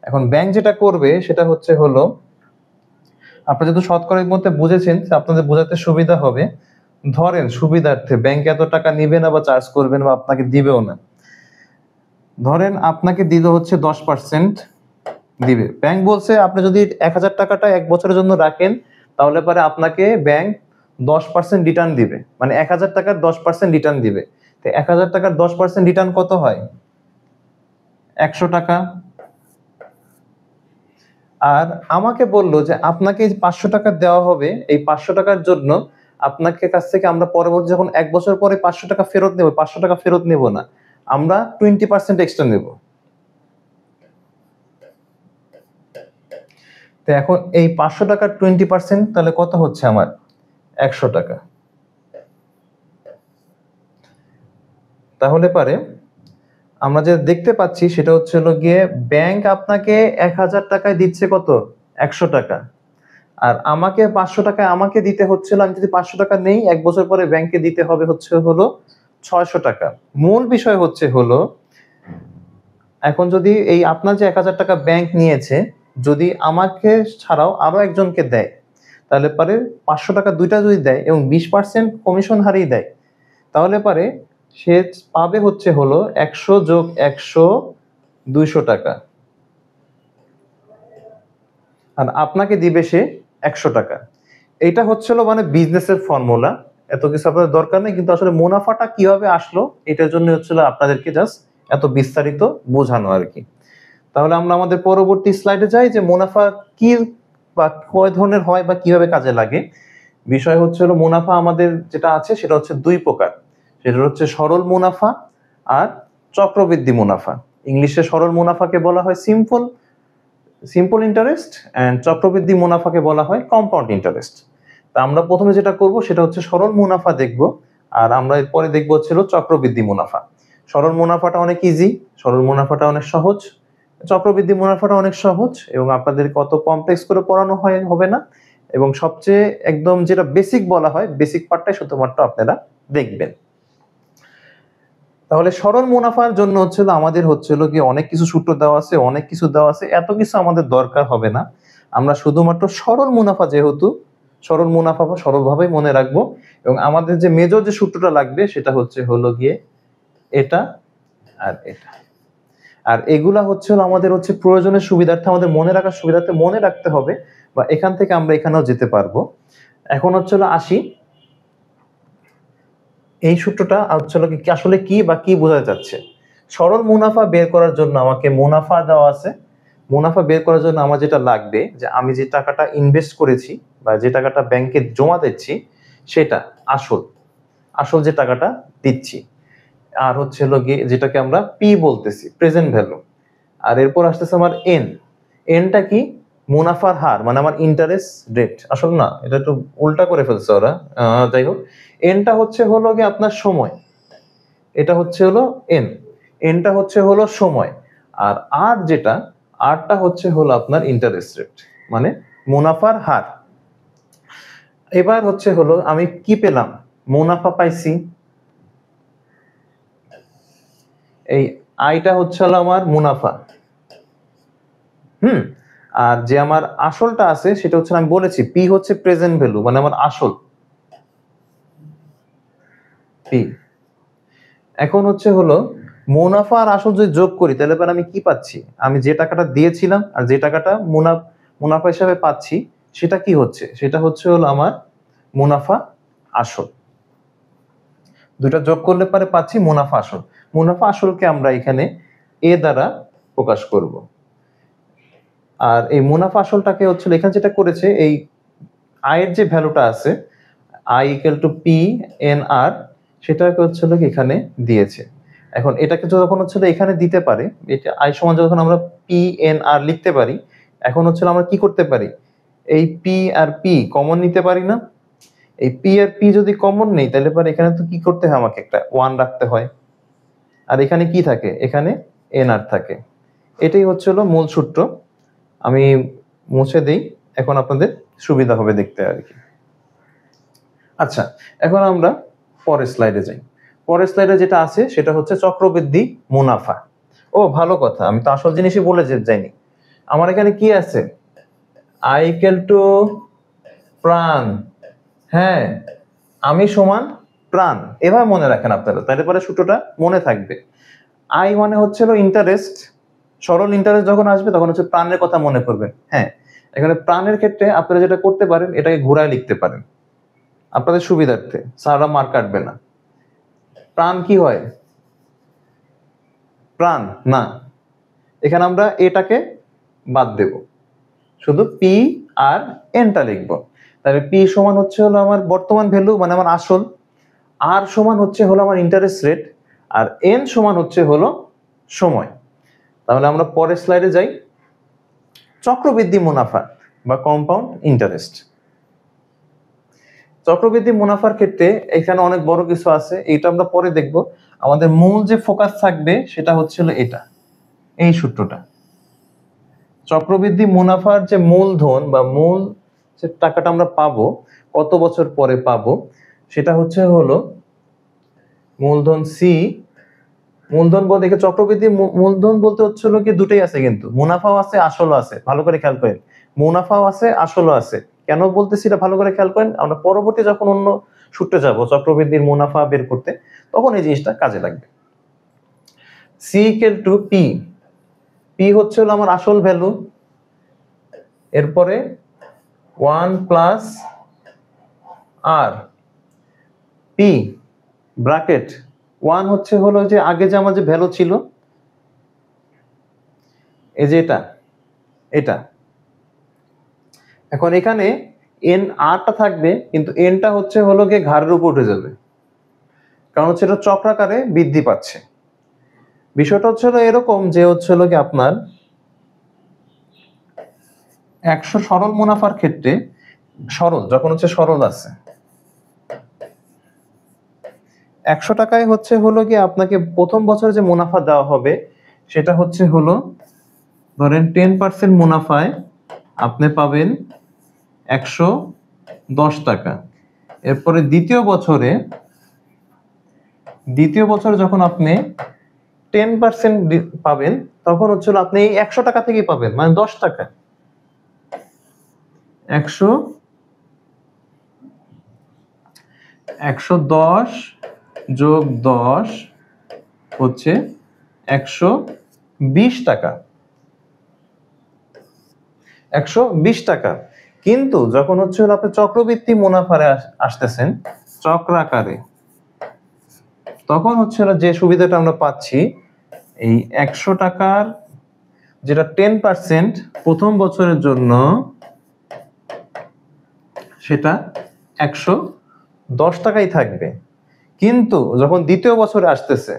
S1: এখন ব্যাংক যেটা করবে সেটা হলো, আপনারা যেহেতু শতকরার মধ্যে বুঝেছেন, আপনাদের বোঝাতে সুবিধা হবে। ধরেন সুবিধার্থে ব্যাংক এত টাকা নিবে না বা চার্জ করবেন বা আপনাকে দিবেও না। ধরেন আপনাকে দিল 10% দিবে। ব্যাংক বলছে আপনি যদি 1000 টাকাটা 1 বছরের জন্য রাখেন, তাহলে পরে আপনাকে ব্যাংক 10% রিটার্ন দিবে। মানে 1000 টাকার 10% রিটার্ন দিবে। তো 1000 টাকার 10% রিটার্ন কত হয়? 100 টাকা। আর আমাকে বললো যে আপনাকে 500 টাকা দেওয়া হবে, এই 500 টাকার জন্য আপনাকে কাছ থেকে আমরা পরবর্তী যখন 1 বছর পরে 500 টাকা ফেরত নেব, 500 টাকা ফেরত নেব না, আমরা 20% এক্সট্রা নেব। তো এখন এই 500 টাকার 20% তাহলে কত হচ্ছে? আমার 100 টাকা। তাহলে পারে আমরা যে দেখতে পাচ্ছি সেটা হলো গিয়ে ব্যাংক আপনাকে 1000 টাকায় দিচ্ছে কত? 100 টাকা, আর আমাকে 500 টাকা আমাকে দিতে হচ্ছিল, আমি যদি 500 টাকা নেই 1 বছর পরে ব্যাংকে দিতে হবে হলো 600 টাকা। মূল বিষয় হলো এখন যদি এই আপনার যে 1000 টাকা ব্যাংক নিয়েছে যদি আমাকে ছাড়াও আরো একজনকে দেয়, তাহলে পরে 500 টাকা দুইটা যদি দেয় এবং 20% কমিশন হারেই দেয়, তাহলে পরে সে পাবে হলো 100 যোগ 100 200 টাকা, আর আপনাকে দিবে সে 100 টাকা। এটা হচ্ছিল মানে বিজনেসের ফর্মুলা, এত কিছু আপনাদের দরকার নেই, কিন্তু আসলে মুনাফাটা কিভাবে আসলো এটার জন্য হচ্ছিল আপনাদেরকে জাস্ট এত বিস্তারিত বোঝানো আর কি। তাহলে আমরা আমাদের পরবর্তী স্লাইডে যাই যে মুনাফা কি বা কয় ধরনের হয় বা কিভাবে কাজে লাগে। বিষয় হলো মুনাফা আমাদের যেটা আছে সেটা হচ্ছে দুই প্রকার, সেটা হচ্ছে সরল মুনাফা আর চক্রবৃদ্ধি মুনাফা। ইংলিশে সরল মুনাফাকে বলা হয় সিম্পল ইন্টারেস্ট এন্ড চক্রবৃদ্ধি মুনাফাকে বলা হয় কম্পাউন্ড ইন্টারেস্ট। তা আমরা প্রথমে যেটা করব সেটা হচ্ছে সরল মুনাফা দেখব, আর আমরা এরপরে দেখব হচ্ছিল চক্রবৃদ্ধি মুনাফা। সরল মুনাফাটা অনেক ইজি, সরল মুনাফাটা অনেক সহজ, চক্রবৃদ্ধি মুনাফাটা অনেক সহজ এবং আপনাদের কত কমপ্লেক্স করে পড়ানো হবে না, এবং সবচেয়ে একদম যেটা বেসিক বলা হয় বেসিক পার্টটাই শুধুমাত্র আপনারা দেখবেন। তাহলে সরল মুনাফার জন্য আমাদের কি অনেক কিছু সূত্র দেওয়া আছে, অনেক কিছু দেওয়া আছে, এত কিছু আমাদের দরকার হবে না। আমরা শুধুমাত্র সরল মুনাফা, যেহেতু সরল মুনাফা বা সরলভাবেই মনে রাখবো, এবং আমাদের যে মেজর যে সূত্রটা লাগবে সেটা হলো গিয়ে এটা আর এটা, আর এগুলা আমাদের প্রয়োজনের সুবিধার্থে, আমাদের মনে রাখার সুবিধার্থে মনে রাখতে হবে, বা এখান থেকে আমরা এখানেও যেতে পারবো। এখন আসি এই সূত্রটা আসলে কি বা কি বোঝা যাচ্ছে। সরল মুনাফা বের করার জন্য আমাকে মুনাফা দেওয়া আছে, মুনাফা বের করার জন্য আমার যেটা লাগবে যে আমি যে টাকাটা ইনভেস্ট করেছি বা যে টাকাটা ব্যাংকে জমা দিচ্ছি সেটা আসল যে টাকাটা দিচ্ছি, আর গিয়ে যেটাকে আমরা পি বলতেছি প্রেজেন্ট ভ্যালু, আর এরপর আসতেছে আমার এনটা কি মুনাফার হার, মানে আমার ইন্টারেস্ট রেট। আসল না, এটা একটু উল্টা করে ফেলছে ওরা, যাই হোক এনটা হলো গিয়ে আপনার সময়, এটা হলো এনটা হলো সময়, আর আরটা হলো আপনার ইন্টারেস্ট রেট মানে মুনাফার হার। এবার হলো আমি কি পেলাম, মুনাফা পাইছি, এই আইটা হলো আমার মুনাফা, আর যে আমার আসলটা আছে সেটা আমি বলেছি পি হচ্ছে প্রেজেন্ট ভ্যালু, মানে আমার আসল পি। এখন হলো মুনাফা আর আসল যদি যোগ করি তাহলে আমি কি পাচ্ছি, আমি যে টাকাটা দিয়েছিলাম আর যে টাকাটা মুনাফা হিসাবে পাচ্ছি সেটা কি হচ্ছে, সেটা হলো আমার মুনাফা আসল। দুটা যোগ করলে পরে পাচ্ছি মুনাফা আসল। মুনাফা আসলকে আমরা এখানে এ দ্বারা প্রকাশ করব, আর এই মুনাফা আসলটাকে এখানে যেটা করেছে এই আয়ের যে ভ্যালুটা আছে I equal to P N R, সেটাকে এখানে দিয়েছে। এখন এটাকে যখন এখানে দিতে পারে, এটা আই সমান যখন আমরা পি এন আর লিখতে পারি, এখন আমরা কি করতে পারি, এই পি আর পি কমন নিতে পারি না। এই পি আর পি যদি কমন নেই তাহলে পরে এখানে তো কি করতে হয়, আমাকে একটা 1 রাখতে হয়, আর এখানে কি থাকে, এখানে এন আর থাকে। এটাই হলো মূল সূত্র। আমি মুছে দেই, এখন আপনাদের সুবিধা হবে দেখতে আর কি। আচ্ছা, এখন আমরা পরের স্লাইডে যাই। পরের স্লাইডে যেটা আছে সেটা হচ্ছে চক্রবৃদ্ধি মুনাফা। ও ভালো কথা, আমি তো আসল জিনিসই বলে যাইনি। আমার এখানে কি আছে, আই ইকুয়াল টু প্রাণ, হ্যাঁ আমি সমান প্রাণ, এভাবে মনে রাখেন আপনারা, তাহলে পরে সূত্রটা মনে থাকবে। আই মানে হলো ইন্টারেস্ট, সরল ইন্টারেস্ট যখন আসবে তখন প্রাণের কথা মনে পড়বে। হ্যাঁ, এখানে প্রাণের ক্ষেত্রে আপনারা যেটা করতে পারেন, এটাকে ঘোরায় লিখতে পারেন আপনাদের সুবিধার্থে, স্যাররা মার্ক কাটবে না। প্রাণ কি হয়, প্রাণ না, এখানে আমরা এটাকে বাদ দেব, শুধু পি আর এনটা লিখব। তাহলে পি সমান হলো আমার বর্তমান ভ্যালু মানে আমার আসল, আর সমান হলো আমার ইন্টারেস্ট রেট, আর এন সমান হলো সময়। তাহলে আমরা পরের স্লাইডে যাই। চক্রবৃদ্ধি মুনাফা বা কম্পাউন্ড ইন্টারেস্ট। চক্রবৃদ্ধি মুনাফার ক্ষেত্রে এখানে অনেক বড় কিছু আছে, এটা আমরা পরে দেখব। আমাদের মূল যে ফোকাস থাকবে সেটা হলো এটা, এই সূত্রটা। চক্রবৃদ্ধি মুনাফার যে মূলধন বা মূল যে টাকাটা আমরা পাবো কত বছর পরে পাবো সেটা হলো মূলধন সি। মূলধন বলতে চক্রবৃদ্ধি মূলধন বলতে হলো কি দুটোই আছে, কিন্তু মুনাফাও আছে আসলও আছে। ভালো করে খেয়াল করেন, মুনাফাও আছে আসলও আছে। কেন বলতেছি এটা ভালো করে খেয়াল করেন, আমরা পরবর্তী যখন অন্য সূত্রে যাব চক্রবৃদ্ধির মুনাফা বের করতে, তখন এই জিনিসটা কাজে লাগবে। C equal to P. P হলো আমার আসল ভ্যালু, এরপরে 1 প্লাস আর পি ব্র্যাকেট 1 হলো যে আগে যে আমার যে ভ্যালু ছিল, এই যে এটা এখন এখানে এন আরটা থাকবে, কিন্তু এনটা হলো গিয়ে ঘাড়ের উপর উঠে যাবে, কারণ এটা চক্রাকারে বৃদ্ধি পাচ্ছে। বিষয়টা হলো এরকম যে হলো কি আপনার 100 সরল মুনাফার ক্ষেত্রে, সরল যখন সরল আছে 100 টাকায় হলো কি আপনাকে প্রথম বছরে যে মুনাফা দেওয়া হবে সেটা হলো ধরেন 10% মুনাফায় আপনি পাবেন 110 টাকা। এরপরে দ্বিতীয় বছরে যখন আপনি 10% পাবেন তখন আপনি এই 100 টাকা থেকেই পাবেন, মানে 10 টাকা। 110 যোগ 10 হচ্ছে 120 টাকা। 120 টাকা। কিন্তু যখন আপনি চক্রবৃদ্ধি মুনাফারে আসতেছেন চক্রাকারে, তখন যে সুবিধাটা আমরা পাচ্ছি, এই 100 টাকার যেটা 10% প্রথম বছরের জন্য সেটা 110 টাকাই থাকবে। কিন্তু যখন দ্বিতীয় বছরে আসতেছে,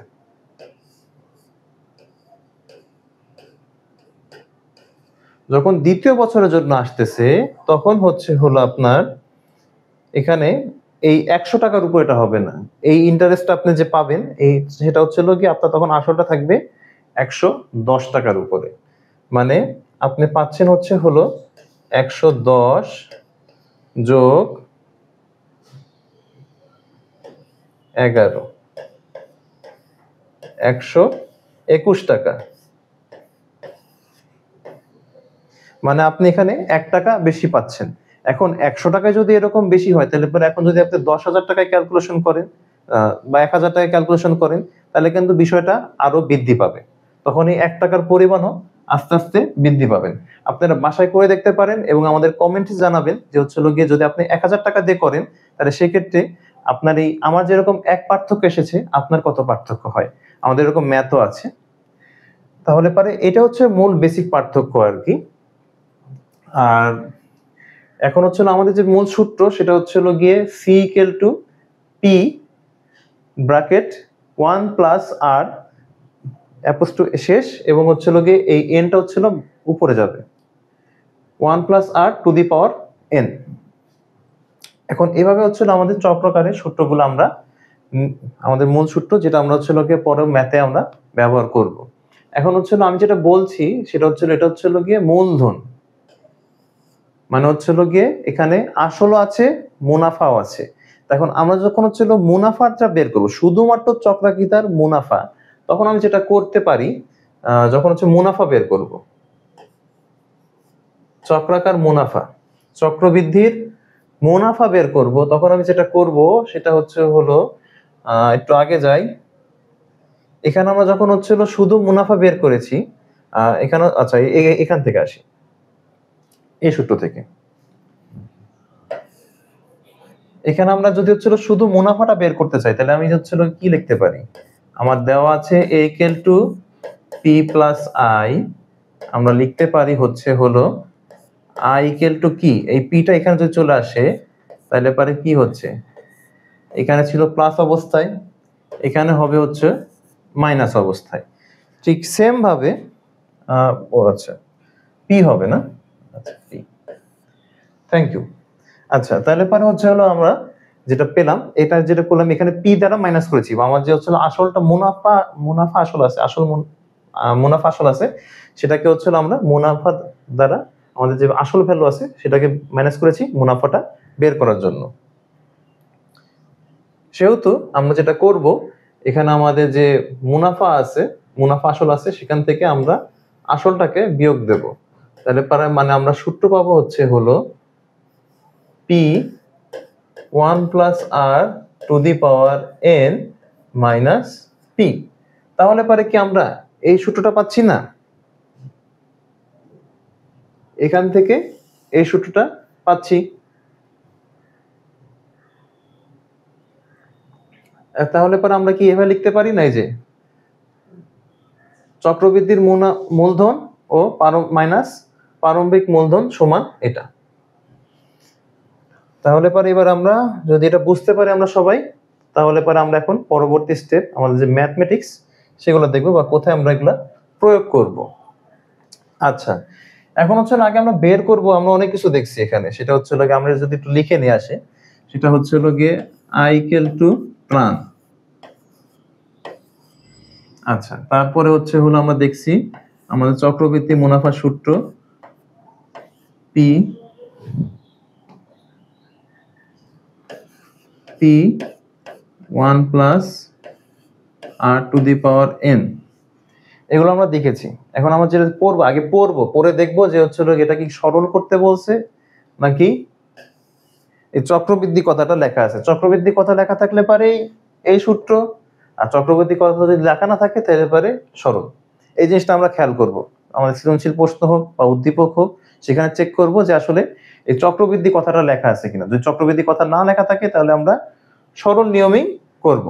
S1: যখন দ্বিতীয় বছরের জন্য আসতেছে তখন হলো আপনার এখানে এই 100 টাকার উপর এটা হবে না। এই ইন্টারেস্ট আপনি যে পাবেন এই সেটা হলো কি আপনার তখন আসলটা থাকবে 110 টাকার উপরে। মানে আপনি পাচ্ছেন হলো 110 যোগ 11 121 টাকা। মানে আপনি এখানে 1 টাকা বেশি পাচ্ছেন। এখন 100 টাকায় যদি এরকম বেশি হয়, তাহলে পরে এখন যদি আপনি 10,000 টাকায় ক্যালকুলেশন করেন বা 1000 টাকায় ক্যালকুলেশন করেন, তাহলে কিন্তু বিষয়টা আরো বৃদ্ধি পাবে। তখন এই 1 টাকার পরিমাণও আস্তে আস্তে বৃদ্ধি পাবেন। আপনারা বাসায় করে দেখতে পারেন এবং আমাদের কমেন্টে জানাবেন যে হলো গিয়ে যদি আপনি 1000 টাকা দিয়ে করেন, তাহলে সেক্ষেত্রে আপনার এই আমার যেরকম এক পার্থক্য এসেছে আপনার কত পার্থক্য হয়। আমাদের এরকম ম্যাথও আছে। তাহলে পারে এটা মূল বেসিক পার্থক্য আর কি। আর এখন আমাদের যে মূল সূত্র সেটা হলো গিয়ে C equal to P bracket 1 plus R অ্যাপোজ টু শেষ, এবং হলো গিয়ে এই এনটা উপরে যাবে 1 plus R to the power N. এখন এভাবে আমাদের চক্রাকারের সূত্রগুলো আমরা আমাদের মূল সূত্র যেটা আমরা গিয়ে পরে ম্যাথে আমরা ব্যবহার করব। এখন আমি যেটা বলছি সেটা এটা গিয়ে মূলধন, মানে গিয়ে এখানে আসলও আছে মুনাফাও আছে। এখন আমরা যখন মুনাফাটা বের করবো, শুধুমাত্র চক্রাকিতার মুনাফা, তখন আমি যেটা করতে পারি যখন মুনাফা বের করব, চক্রাকার মুনাফা চক্রবৃদ্ধির মুনাফা বের করব, তখন আমি যেটা করব সেটা হলো একটু আগে যাই। এখানে আমরা যখন শুধু মুনাফা বের করেছি, এখানে আচ্ছা এখান থেকে আসি, এই সূত্র থেকে। এখানে আমরা যদি শুধু মুনাফাটা বের করতে চাই, তাহলে আমি কি লিখতে পারি, আমার দেওয়া আছে a equal to p plus i, আমরা লিখতে পারি হলো i equal to কি, এই p টা এখানে যদি চলে আসে তাহলে পারে কি এখানে ছিল প্লাস অবস্থায়, এখানে হবে মাইনাস অবস্থায়। ঠিক সেম ভাবে আচ্ছা p হবে না, আচ্ছা p, থ্যাংক ইউ। আচ্ছা তাহলে পরে হলো আমরা যেটা পেলাম, এটা যেটা করলাম এখানে পি দ্বারা মাইনাস করেছি, আমার যে আসলটা মুনাফা আসল আছে, মুনাফা আসল আছে, সেটাকে হচ্ছে আমরা মুনাফা দ্বারা আমাদের যে আসল ভ্যালু আছে সেটাকে মাইনাস করেছি মুনাফাটা বের করার জন্য। সেহেতু আমরা যেটা করব, এখানে আমাদের যে মুনাফা আছে, মুনাফা আসল আছে, সেখান থেকে আমরা আসলটাকে বিয়োগ দেব। তাহলে মানে আমরা সূত্র পাবো হচ্ছে হলো P1 + r⁴ - P। তাহলে পারে কি আমরা এই সূত্রটা পাচ্ছি না, এখান থেকে এই সূত্রটা পাচ্ছি। তাহলে পরে আমরা কি এভাবে লিখতে পারি না, যে চক্রবৃদ্ধির মূলধন ও মাইনাস প্রারম্ভিক মূলধন সমান এটা। তাহলে পরে এবার আমরা যদি এটা বুঝতে পারি আমরা সবাই, তাহলে পরে আমরা এখন পরবর্তী স্টেপ আমাদের যে ম্যাথমেটিক্স সেগুলো দেখবো বা কোথায় আমরা এগুলা প্রয়োগ করব। আচ্ছা, এখন হচ্ছে আগে আমরা বের করব, আমরা অনেক কিছু দেখছি এখানে, সেটা হচ্ছে আমরা যদি একটু লিখে নিয়ে আসি, সেটা হচ্ছে গিয়ে I = ত্রাণ। আচ্ছা, তারপরে হচ্ছে হলো আমরা দেখছি আমাদের চক্রবৃদ্ধি মুনাফা সূত্র P1 + r⁴n, এগুলো আমরা দেখেছি। এখন আমরা যেটা পড়বো, আগে পড়ে দেখবো যে হচ্ছে এটা কি সরল করতে বলছে নাকি এই চক্রবৃদ্ধি কথাটা লেখা আছে। চক্রবৃদ্ধি কথা লেখা থাকলে পারে এই সূত্র, আর চক্রবৃদ্ধি কথা যদি লেখা না থাকে তাহলে পারে সরল। এই জিনিসটা আমরা খেয়াল করব। আমাদের সৃজনশীল প্রশ্ন হোক বা উদ্দীপক হোক, সেখানে চেক করব যে আসলে এই চক্রবৃদ্ধি কথাটা লেখা আছে কিনা। যদি চক্রবৃদ্ধি কথা না লেখা থাকে তাহলে আমরা সরল নিয়মেই করব।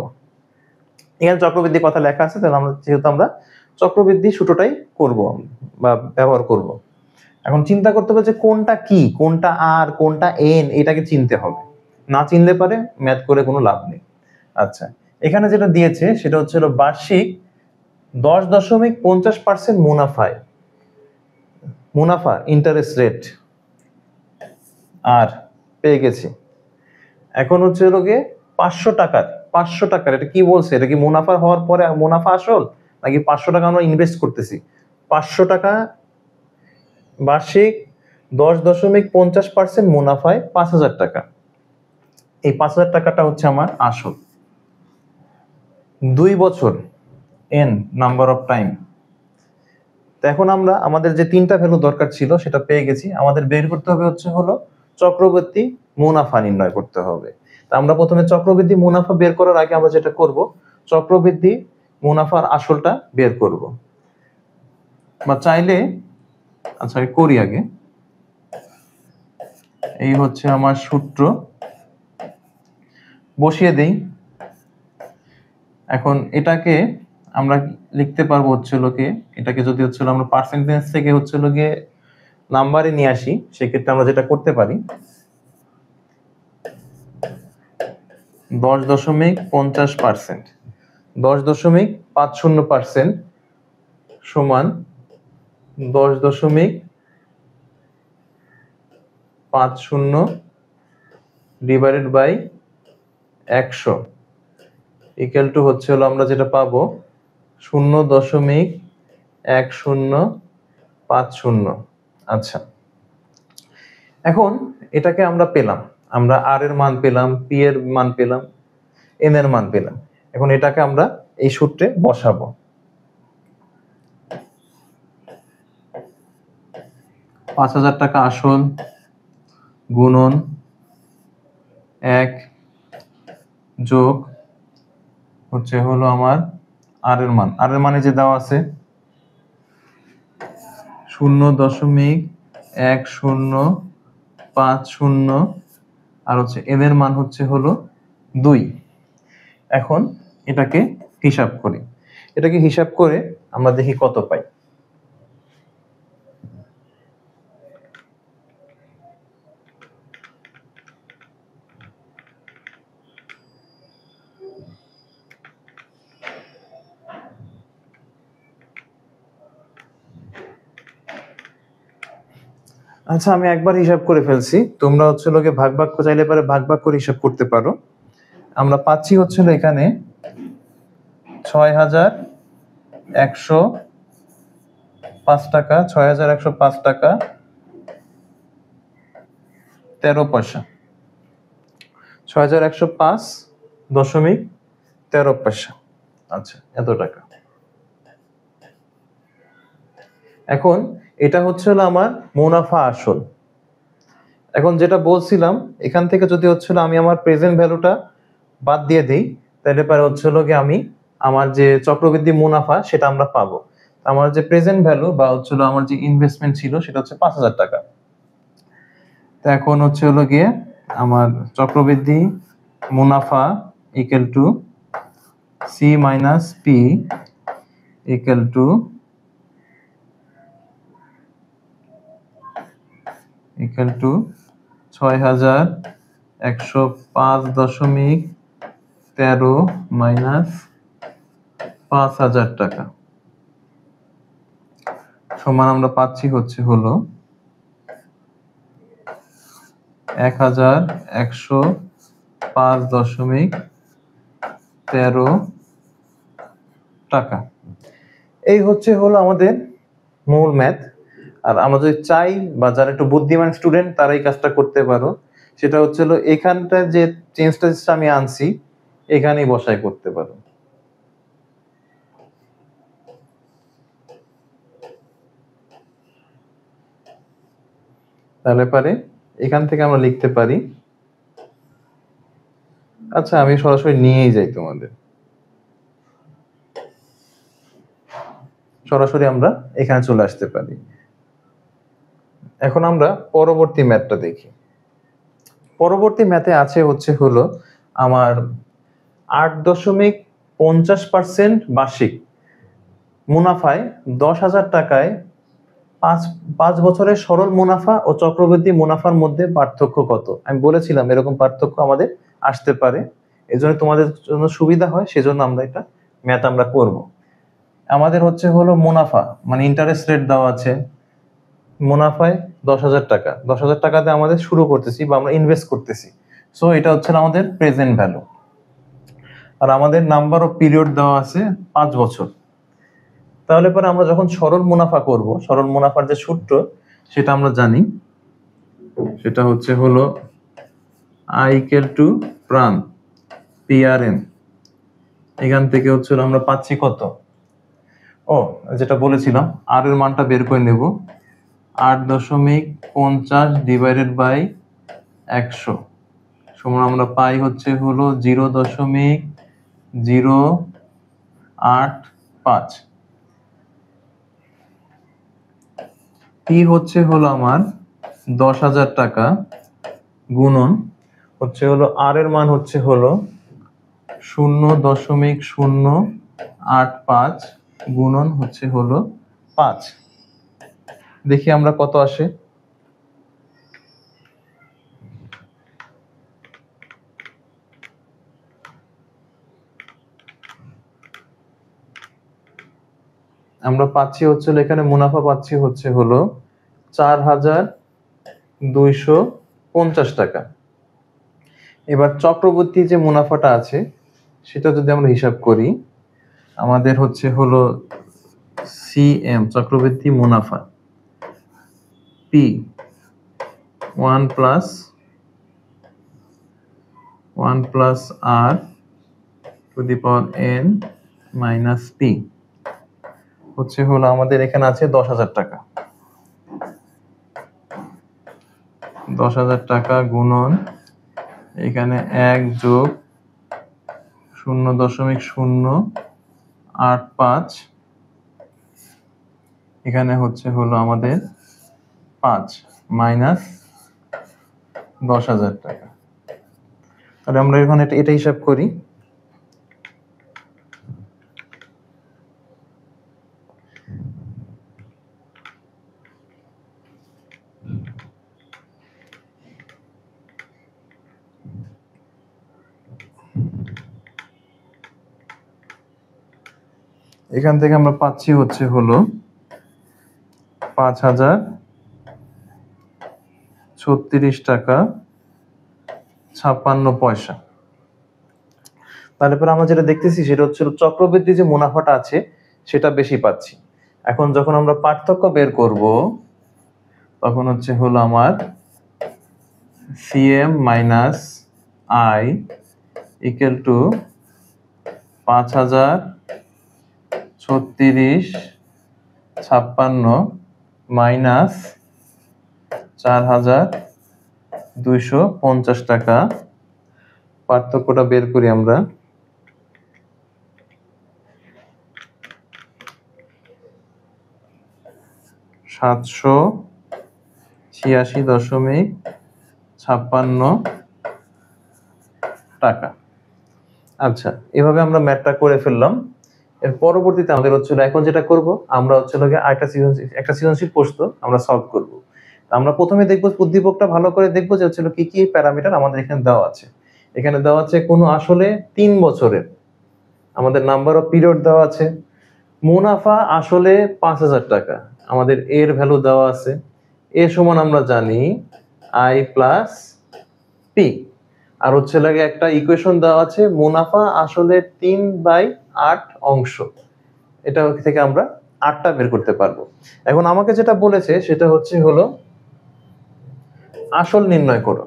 S1: এখানে চক্রবৃদ্ধি কথা লেখা আছে, তাহলে আমরা যেহেতু আমরা চক্রবৃদ্ধি সূত্রটাই করব বা ব্যবহার করব। এখন চিন্তা করতে হবে যে কোনটা কি, কোনটা আর, কোনটা এন, এটাকে চিনতে হবে। না চিনলে পারে ম্যাথ করে কোনো লাভ নেই। আচ্ছা, এখানে যেটা দিয়েছে সেটা হচ্ছে বার্ষিক 10.50% মুনাফা ইন্টারেস্ট রেট আর পেয়ে গেছি। এখন হচ্ছে 500 টাকার, এটা কি বলছে, এটা কি মুনাফা হওয়ার পরে মুনাফা আসল নাকি 500 টাকা আমরা ইনভেস্ট করতেছি? 500 টাকা বার্ষিক 10.50% মুনাফায় 5,000 টাকা। এই 5,000 টাকাটা হচ্ছে আমার আসল। 2 বছর n নাম্বার অফ টাইম। তো এখন আমরা আমাদের যে 3টা ভ্যালু দরকার ছিল সেটা পেয়ে গেছি। আমাদের বের করতে হবে হচ্ছে চক্রবৃদ্ধি মুনাফা নির্ণয় করতে হবে। তা আমরা প্রথমে চক্রবৃদ্ধি মুনাফা বের করার আগে আমরা যেটা করব, চক্রবৃদ্ধি মুনাফার আসলটা বের করব। বা চাইলে, আচ্ছা করি আগে, এই হচ্ছে আমার সূত্র, বসিয়ে দেই। এখন এটাকে আমরা লিখতে পারবো হচ্ছে এটাকে যদি হচ্ছে আমরা পার্সেন্টেজ থেকে হচ্ছে নাম্বারে নিয়ে আসি, সেক্ষেত্রে আমরা যেটা করতে পারি 10.50%, 10.50% সমান 10.50 / 100 হচ্ছে আমরা যেটা পাবো 0.1050। আচ্ছা, এখন এটাকে আমরা পেলাম, আমরা আর এর মান পেলাম, পি এর মান পেলাম, এন এর মান পেলাম। এখন এটাকে আমরা এই সূত্রে বসাবো। ৳5,000 টাকা আসল গুণন 1 যোগ হচ্ছে আমার আর এর মান, আর এর মানে যে দেওয়া আছে 0.1050 আর হচ্ছে এন এর মান হচ্ছে 2। এখন এটাকে হিসাব করি, এটাকে হিসাব করে আমরা দেখি কত পাই। আচ্ছা, আমি একবার হিসাব করে ফেলছি, তোমরা হচ্ছে ভাগ চাইলে পারে ভাগ করে হিসাব করতে পারো। আমরা পাচ্ছি হচ্ছে এখানে 6,100 5 টাকা, 6105 টাকা 13 পয়সা, 6105.13 পয়সা। আচ্ছা, এত টাকা। এখন এটা হচ্ছে হলো আমার মুনাফা আসল। এখন যেটা বলছিলাম, এখান থেকে যদি হচ্ছে হলো আমি আমার প্রেজেন্ট ভ্যালুটা বাদ দিয়ে দিই, তাহলে পরে হচ্ছে হলো কি আমি আমার যে চক্রবৃদ্ধি মুনাফা সেটা আমরা পাবো। আমার যে প্রেজেন্ট ভ্যালু বা হচ্ছে হলো আমার যে ইনভেস্টমেন্ট ছিল সেটা হচ্ছে 5,000 টাকা। তো এখন হচ্ছে হলো গিয়ে আমার চক্রবৃদ্ধি মুনাফা equal to C minus P equal to 6,105.13 minus 5,000 টাকা সমান আমরা পাচ্ছি হচ্ছে হলো 1,105.13 টাকা। এই হচ্ছে হলো আমাদের মূল ম্যাথ। আর আমরা যদি চাই বা যারা একটু বুদ্ধিমান স্টুডেন্ট তারা এই কাজটা করতে পারো, সেটা হচ্ছে হলো এখানটা যে চেঞ্জটা আমি আনছি এখানেই বসায় করতে পারো। তাহলে পারে এখান থেকে আমরা লিখতে পারি, আচ্ছা আমি সরাসরি নিয়েই যাই তোমাদের, সরাসরি আমরা এখানে চলে আসতে পারি। এখন আমরা পরবর্তী ম্যাথটা দেখি। পরবর্তী ম্যাথে আছে হচ্ছে হলো আমার 8.50% বার্ষিক মুনাফায় 10,000 টাকায় 5 বছরের সরল মুনাফা ও চক্রবৃদ্ধি মুনাফার মধ্যে পার্থক্য কত? আমি বলেছিলাম এরকম পার্থক্য আমাদের আসতে পারে, এজন্য তোমাদের জন্য সুবিধা হয় সেজন্য আমরা এটা ম্যাথ আমরা করব। আমাদের হচ্ছে হলো মুনাফা মানে ইন্টারেস্ট রেট দেওয়া আছে, মুনাফায় 10,000 টাকা, 10,000 টাকাতে আমাদের শুরু করতেছি বা আমরা ইনভেস্ট করতেছি। সো এটা হচ্ছে আমাদের প্রেজেন্ট ভ্যালু। আর আমাদের নাম্বার অফ পিরিয়ড দেওয়া আছে 5 বছর। তাহলে পরে আমরা যখন সরল মুনাফা করব, সরল মুনাফার যে সূত্র সেটা আমরা জানি, সেটা হচ্ছে হলো I equal to প্রাণ PRN। এখান থেকে হচ্ছে আমরা পাচ্ছি কত, ও যেটা বলেছিলাম আর এর মানটা বের করে নেব, 8.50 ডিভাইডেড বাই 100 সমান আমরা পাই হচ্ছে হলো 0.085। পি হচ্ছে হলো আমার 10,000 টাকা গুণন হচ্ছে হলো আর এর মান হচ্ছে হলো 0.085 গুণন হচ্ছে হলো 5। দেখি আমরা কত আসে। আমরা পাচ্ছি হচ্ছে এখানে মুনাফা পাচ্ছি হচ্ছে হলো 4,250 টাকা। এবার চক্রবর্তী যে মুনাফাটা আছে সেটা যদি আমরা হিসাব করি, আমাদের হচ্ছে হলো সিএম চক্রবৃদ্ধি মুনাফা P 1 plus R to the power N minus P হচ্ছে হলো আমাদের এখানে আছে 10,000 টাকা। 10,000 টাকা গুণন এখানে 1 যোগ 0.085 এখানে হচ্ছে হলো আমাদের 5 মাইনাস 10,000 টাকা। তাহলে আমরা এখন এটা হিসাব করি। এখান থেকে আমরা পাচ্ছি হচ্ছে হলো 5,036 টাকা 56 পয়সা। তাহলে পরে আমরা যেটা দেখতেছি সেটা হচ্ছে চক্রবৃদ্ধি যে মুনাফাটা আছে সেটা বেশি পাচ্ছি। এখন যখন আমরা পার্থক্য বের করব তখন হচ্ছে হলো আমার CM minus I equal two 5036 minus 4250 টাকা। পার্থক্যটা বের করি আমরা। 786.56 টাকা। আচ্ছা, এভাবে আমরা ম্যাথটা করে ফেললাম। এর পরবর্তীতে আমাদের হচ্ছিল এখন যেটা করব আমরা হচ্ছিল একটা সৃজনশীল প্রশ্ন আমরা সলভ করব। আমরা প্রথমে দেখব উদ্দীপকটা ভালো করে দেখব যে হচ্ছিল কি কি প্যারামিটার আমাদের এখানে দেওয়া আছে। এখানে দেওয়া আছে কোনো আসলে 3 বছরের আমাদের নাম্বার অফ পিরিয়ড দেওয়া আছে, মুনাফা আসলে 5000 টাকা, আমাদের এর ভ্যালু দেওয়া আছে, এ সমান আমরা জানি আই প্লাস পি, আর হচ্ছে লাগে একটা ইকুয়েশন দেওয়া আছে মুনাফা আসলে 3/8 অংশ। এটা থেকে আমরা 8টা বের করতে পারবো। এখন আমাকে যেটা বলেছে সেটা হচ্ছে হলো আসল নির্ণয় করো।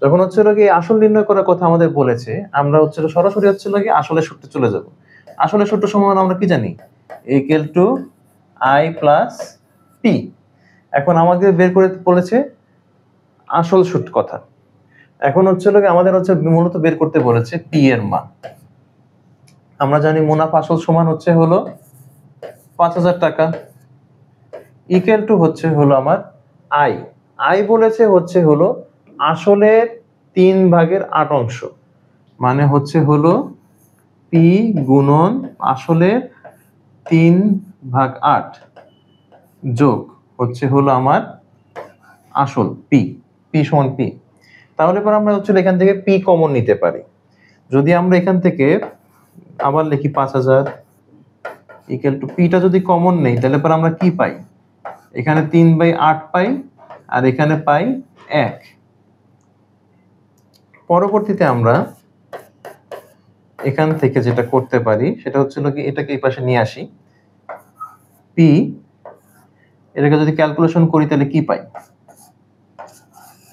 S1: যখন হচ্ছে কি আসল নির্ণয় করার কথা আমাদের বলেছে, আমরা হচ্ছে সরাসরি হচ্ছে কি আসলে সূত্রে চলে যাব। আসলে সূত্র সমান আমরা কি জানি, equal to I plus P. এখন আমাকে বের করে বলেছে আসল সূত্র কথা। এখন হচ্ছে আমাদের হচ্ছে মূলত বের করতে বলেছে পি এর মান। আমরা জানি মুনাফা আসল সমান হচ্ছে হলো 5000 টাকা, ইকুয়াল টু হচ্ছে হলো আমার আই। আই বলেছে হচ্ছে হলো আসলের 3/8 অংশ, মানে হচ্ছে হলো পি গুণন আসলের 3/8 যোগ হচ্ছে হলো আমার আসল পি, পি সমান পি। তাহলে পর আমরা হচ্ছে এখান থেকে পি কমন নিতে পারি। যদি আমরা এখান থেকে আবার লিখি 5000 ইকুয়াল টু পিটা যদি কমন নেই তাহলে পর আমরা কি পাই, এখানে 3/8 পাই আর এখানে পাই 1। পরবর্তীতে আমরা এখান থেকে যেটা করতে পারি সেটা হচ্ছিল কি এটাকে এই পাশে নিয়ে আসি, পি এটাকে যদি ক্যালকুলেশন করি তাহলে কি পাই,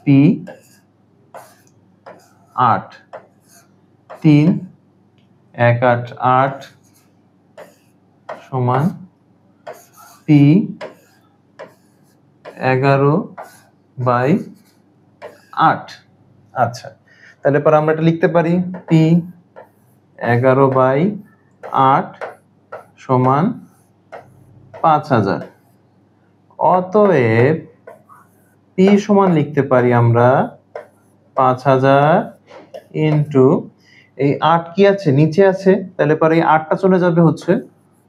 S1: পি 8 3 1 8 8 সমান পি 11/8। আচ্ছা, তাহলে পর আমরা এটা লিখতে পারি পি 11/8 সমান 5000। অতএব পি সমান লিখতে পারি আমরা 5000 ইন্টু এই 8 কি আছে নিচে আছে, তাহলে পরে এই 8টা চলে যাবে হচ্ছে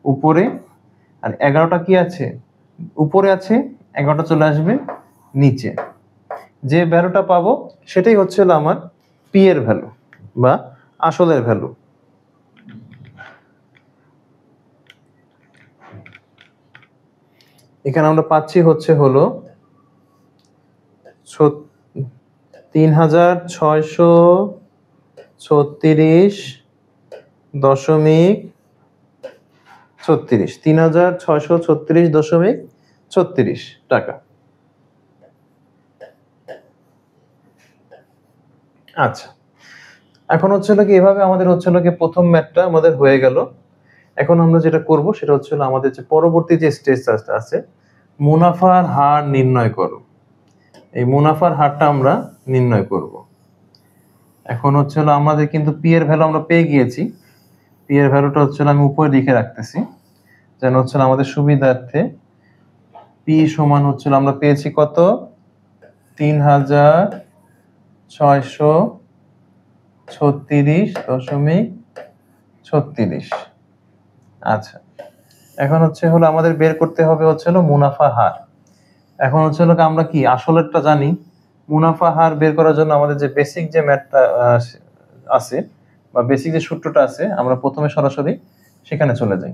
S1: উপরে, আর 11টা কি আছে উপরে আছে, 11টা চলে আসবে নিচে। যে ভ্যালুটা পাবো সেটাই হচ্ছে আমার পি এর ভ্যালু বা আসলের ভ্যালু। এখানে আমরা পাচ্ছি হচ্ছে হলো 3636.36 টাকা। আচ্ছা, এখন হচ্ছে কি এভাবে আমাদের হচ্ছে কি প্রথম ম্যাথটা আমাদের হয়ে গেল। এখন আমরা যেটা করব সেটা হচ্ছে আমাদের যে পরবর্তী যে স্টেজটা আছে মুনাফার হার নির্ণয় করো। এই মুনাফার হারটা আমরা নির্ণয় করব। এখন হচ্ছে আমাদের কিন্তু পি এর ভ্যালু আমরা পেয়ে গিয়েছি। পি এর ভ্যালুটা হচ্ছে আমি উপরে লিখে রাখতেছি যেন হচ্ছে আমাদের সুবিধার্থে। পি সমান হচ্ছে আমরা পেয়েছি কত, 3636.36। আচ্ছা, এখন হচ্ছে হলো আমাদের বের করতে হবে হচ্ছে হলো মুনাফা হার। এখন হচ্ছে হলো আমরা কি আসলেরটা জানি, মুনাফা হার বের করার জন্য আমাদের যে বেসিক যে ম্যাথটা আছে বা বেসিক যে সূত্রটা আছে আমরা প্রথমে সরাসরি সেখানে চলে যাই।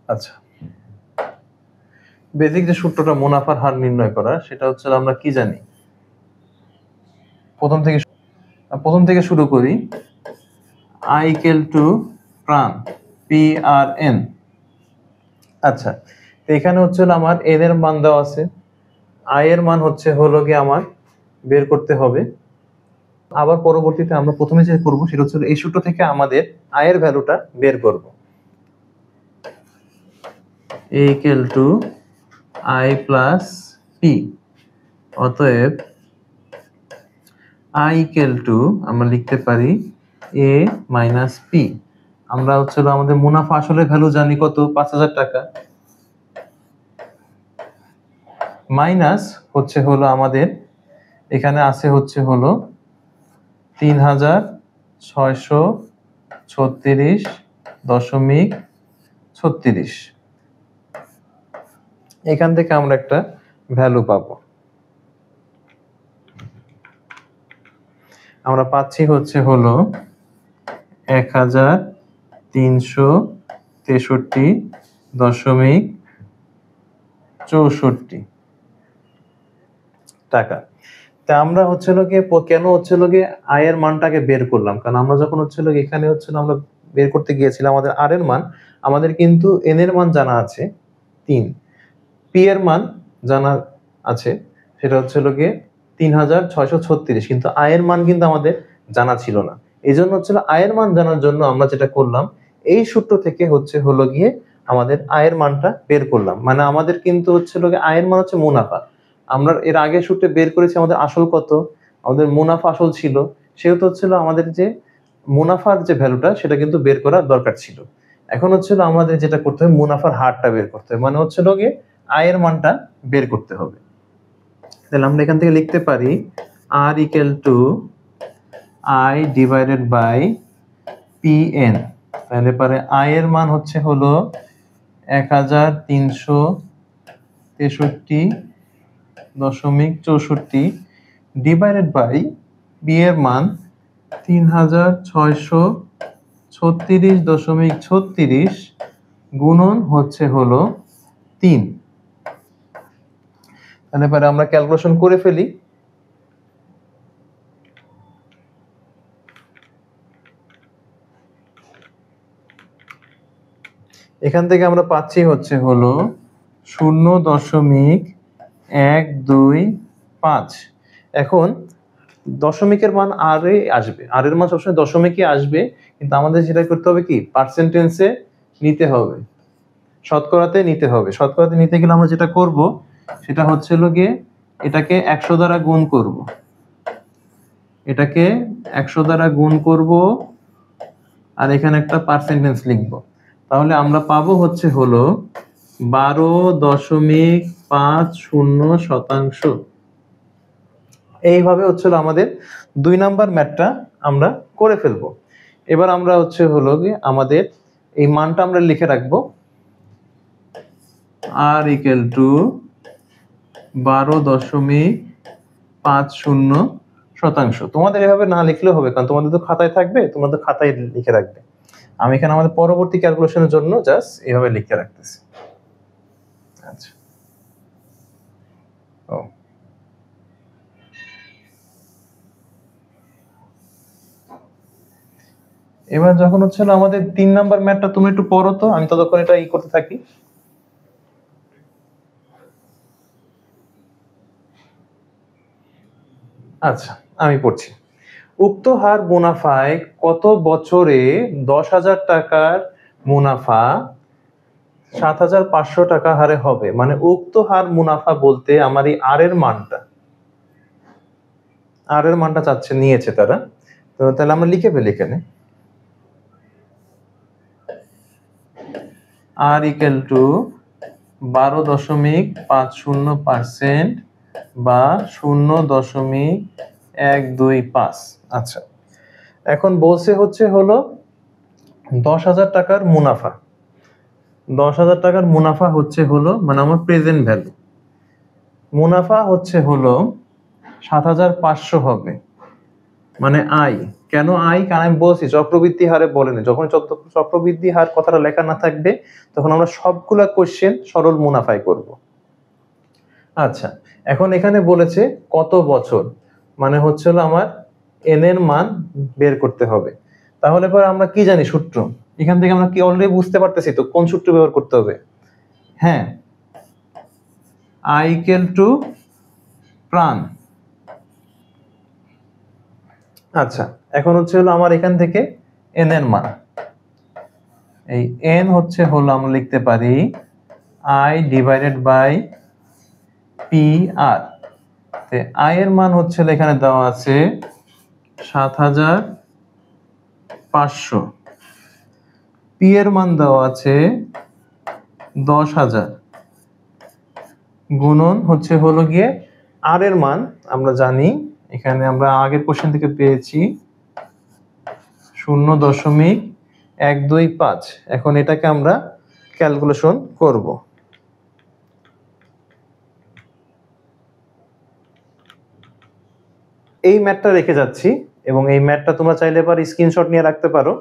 S1: আচ্ছা, বেসিক যে সূত্রটা মুনাফার হার নির্ণয় করার সেটা হচ্ছে আমরা কি জানি, প্রথম থেকে শুরু করি। আই ইকুয়াল টু প্রাণ, পি আর এন। আচ্ছা, তো এখানে হচ্ছে হলো আমার এন এর মান দেওয়া আছে, আই এর মান হচ্ছে হলো গিয়ে আমার বের করতে হবে। আবার পরবর্তীতে আমরা প্রথমে যে করবো সেটা হচ্ছে এই সূত্র থেকে আমাদের আই এর ভ্যালুটা বের করব। A equal to I plus P, অতএব আই ইকুয়াল টু আমরা লিখতে পারি এ মাইনাস পি। আমরা হচ্ছে আমাদের মুনাফা আসলে ভ্যালু জানি কত, 5,000 টাকা, মাইনাস হচ্ছে হলো আমাদের এখানে আছে হচ্ছে হলো 3,636.36। এখান থেকে আমরা একটা ভ্যালু পাবো। আমরা পাচ্ছি হচ্ছে হলো 1,363.64 টাকা। তা আমরা হচ্ছিল গিয়ে কেন হচ্ছিল গিয়ে আয়ের মানটাকে বের করলাম, কারণ আমরা যখন হচ্ছিল এখানে হচ্ছিল আমরা বের করতে গিয়েছিলাম আমাদের আর এর মান, আমাদের কিন্তু এন এর মান জানা আছে 3, পি এর মান জানা আছে সেটা হচ্ছিল গিয়ে 3,636, কিন্তু আয়ের মান কিন্তু আমাদের জানা ছিল না। এই জন্য হচ্ছিল আয়ের মান জানার জন্য আমরা যেটা করলাম, এই সূত্র থেকে হচ্ছে হলো গিয়ে আমাদের আয়ের মানটা বের করলাম। মানে আমাদের কিন্তু হচ্ছিল গিয়ে আয়ের মান হচ্ছে মুনাফা। আমরা এর আগে সূত্রে বের করেছি আমাদের আসল কত, আমাদের মুনাফা আসল ছিল, সেহেতু হচ্ছিল আমাদের যে মুনাফার যে ভ্যালুটা সেটা কিন্তু বের করার দরকার ছিল। এখন হচ্ছিল আমাদের যেটা করতে হবে মুনাফার হারটা বের করতে হবে, মানে হচ্ছিল গিয়ে আয়ের মানটা বের করতে হবে। তাহলে আমরা এখান থেকে লিখতে পারি আর equal to I divided by P N. তাহলে পরে আই এর মান হচ্ছে হলো 1,363.64 ডিভাইডেড বাই বি এর মান 3,636.36 গুণন হচ্ছে হলো 3। তাহলে পরে আমরা ক্যালকুলেশন করে ফেলি। এখান থেকে আমরা পাচ্ছি হচ্ছে হলো 0.125। এখন দশমিকের মান আর আসবে, আর এর মান সবসময় দশমিকই আসবে, কিন্তু আমাদের সেটা করতে হবে কি পার্সেন্টেজে নিতে হবে, শতকরাতে নিতে হবে। শতকরাতে নিতে গেলে আমরা যেটা করব সেটা হচ্ছে গিয়ে এটাকে 100 দ্বারা গুণ করব, এটাকে 100 দ্বারা গুণ করব আর এখানে একটা পার্সেন্টেজ লিখব। তাহলে আমরা পাবো হচ্ছে হলো 12.50%। এইভাবে হচ্ছে আমাদের 2 নাম্বার ম্যাথটা আমরা করে ফেলবো। এবার আমরা হচ্ছে হলো গিয়ে আমাদের এই মানটা আমরা লিখে রাখবো, আর ইকুয়াল টু 12.50%। তোমাদের এভাবে না লিখলেও হবে, কারণ তোমাদের তো খাতায় থাকবে, তোমরা তো খাতায় লিখে রাখবে। আমি এখানে আমাদের পরবর্তী ক্যালকুলেশনের জন্য জাস্ট এভাবে লিখে রাখতেছি। আচ্ছা, ও এবার যখন হচ্ছে আমাদের 3 নাম্বার ম্যাথটা তুমি একটু পড়ো তো, আমি ততক্ষণ এটা করতে থাকি। আচ্ছা, আমি পড়ছি। উক্ত হার মুনাফায় কত বছরে 10,000 টাকার মুনাফা 7,500 টাকা হারে হবে। মানে উক্ত হার মুনাফা বলতে আমার এই আর এর মানটা চাচ্ছে, নিয়েছে তারা। তো তাহলে আমরা লিখে ফেলি এখানে আর ইকুয়াল টু 12.50% বা 0.125। আচ্ছা, এখন বলছে হচ্ছে হলো 10,000 টাকার মুনাফা। 10,000 টাকার মুনাফা হচ্ছে হলো মানে আমার প্রেজেন্ট ভ্যালু। মুনাফা হচ্ছে হলো 7,500 হবে, মানে আই। কেন আই? কারণ আমি বলছি চক্রবৃদ্ধি হারে বলেনি, যখন চক্রবৃদ্ধি হার কথাটা লেখা না থাকবে তখন আমরা সবগুলা কোশ্চেন সরল মুনাফায় করব। আচ্ছা, এখন এখানে বলেছে কত বছর, মানে হচ্ছে হলো আমার এন এর মান বের করতে হবে। তাহলে পর আমরা কি জানি সূত্র, এখান থেকে আমরা কি অলরেডি বুঝতে পারতেছি তো কোন সূত্র ব্যবহার করতে হবে। হ্যাঁ, I equal to প্রাণ। আচ্ছা, এখন হচ্ছে হলো আমার এখান থেকে n এর মান, এই n হচ্ছে হলো আমরা লিখতে পারি I divided by P R. I এর মান হচ্ছে এখানে দেওয়া আছে ৭৫০০, পি এর মান দেওয়া আছে ১০০০০, গুণন হচ্ছে হলো গিয়ে আর এর মান আমরা জানি এখানে আমরা আগের কোশ্চেন থেকে পেয়েছি ০.১২৫। এখন এটাকে আমরা ক্যালকুলেশন করব। এই ম্যাথটা রেখে যাচ্ছি এবং এই ম্যাথটা তোমরা চাইলে পারো স্ক্রিনশট নিয়ে রাখতে পারো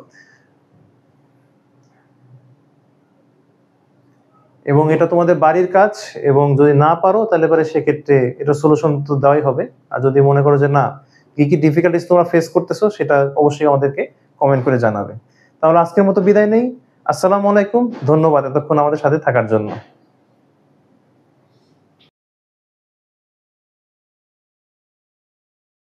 S1: এবং এটা তোমাদের বাড়ির কাজ, এবং যদি না পারো তাহলে পরে সেক্ষেত্রে এটা সলিউশন তো দেওয়াই হবে। আর যদি মনে করো যে না, কি কি ডিফিকাল্টিস তোমরা ফেস করতেছো সেটা অবশ্যই আমাদেরকে কমেন্ট করে জানাবে। তাহলে আজকের মতো বিদায় নেই। আসসালামু আলাইকুম, ধন্যবাদ এতক্ষণ আমাদের সাথে থাকার জন্য।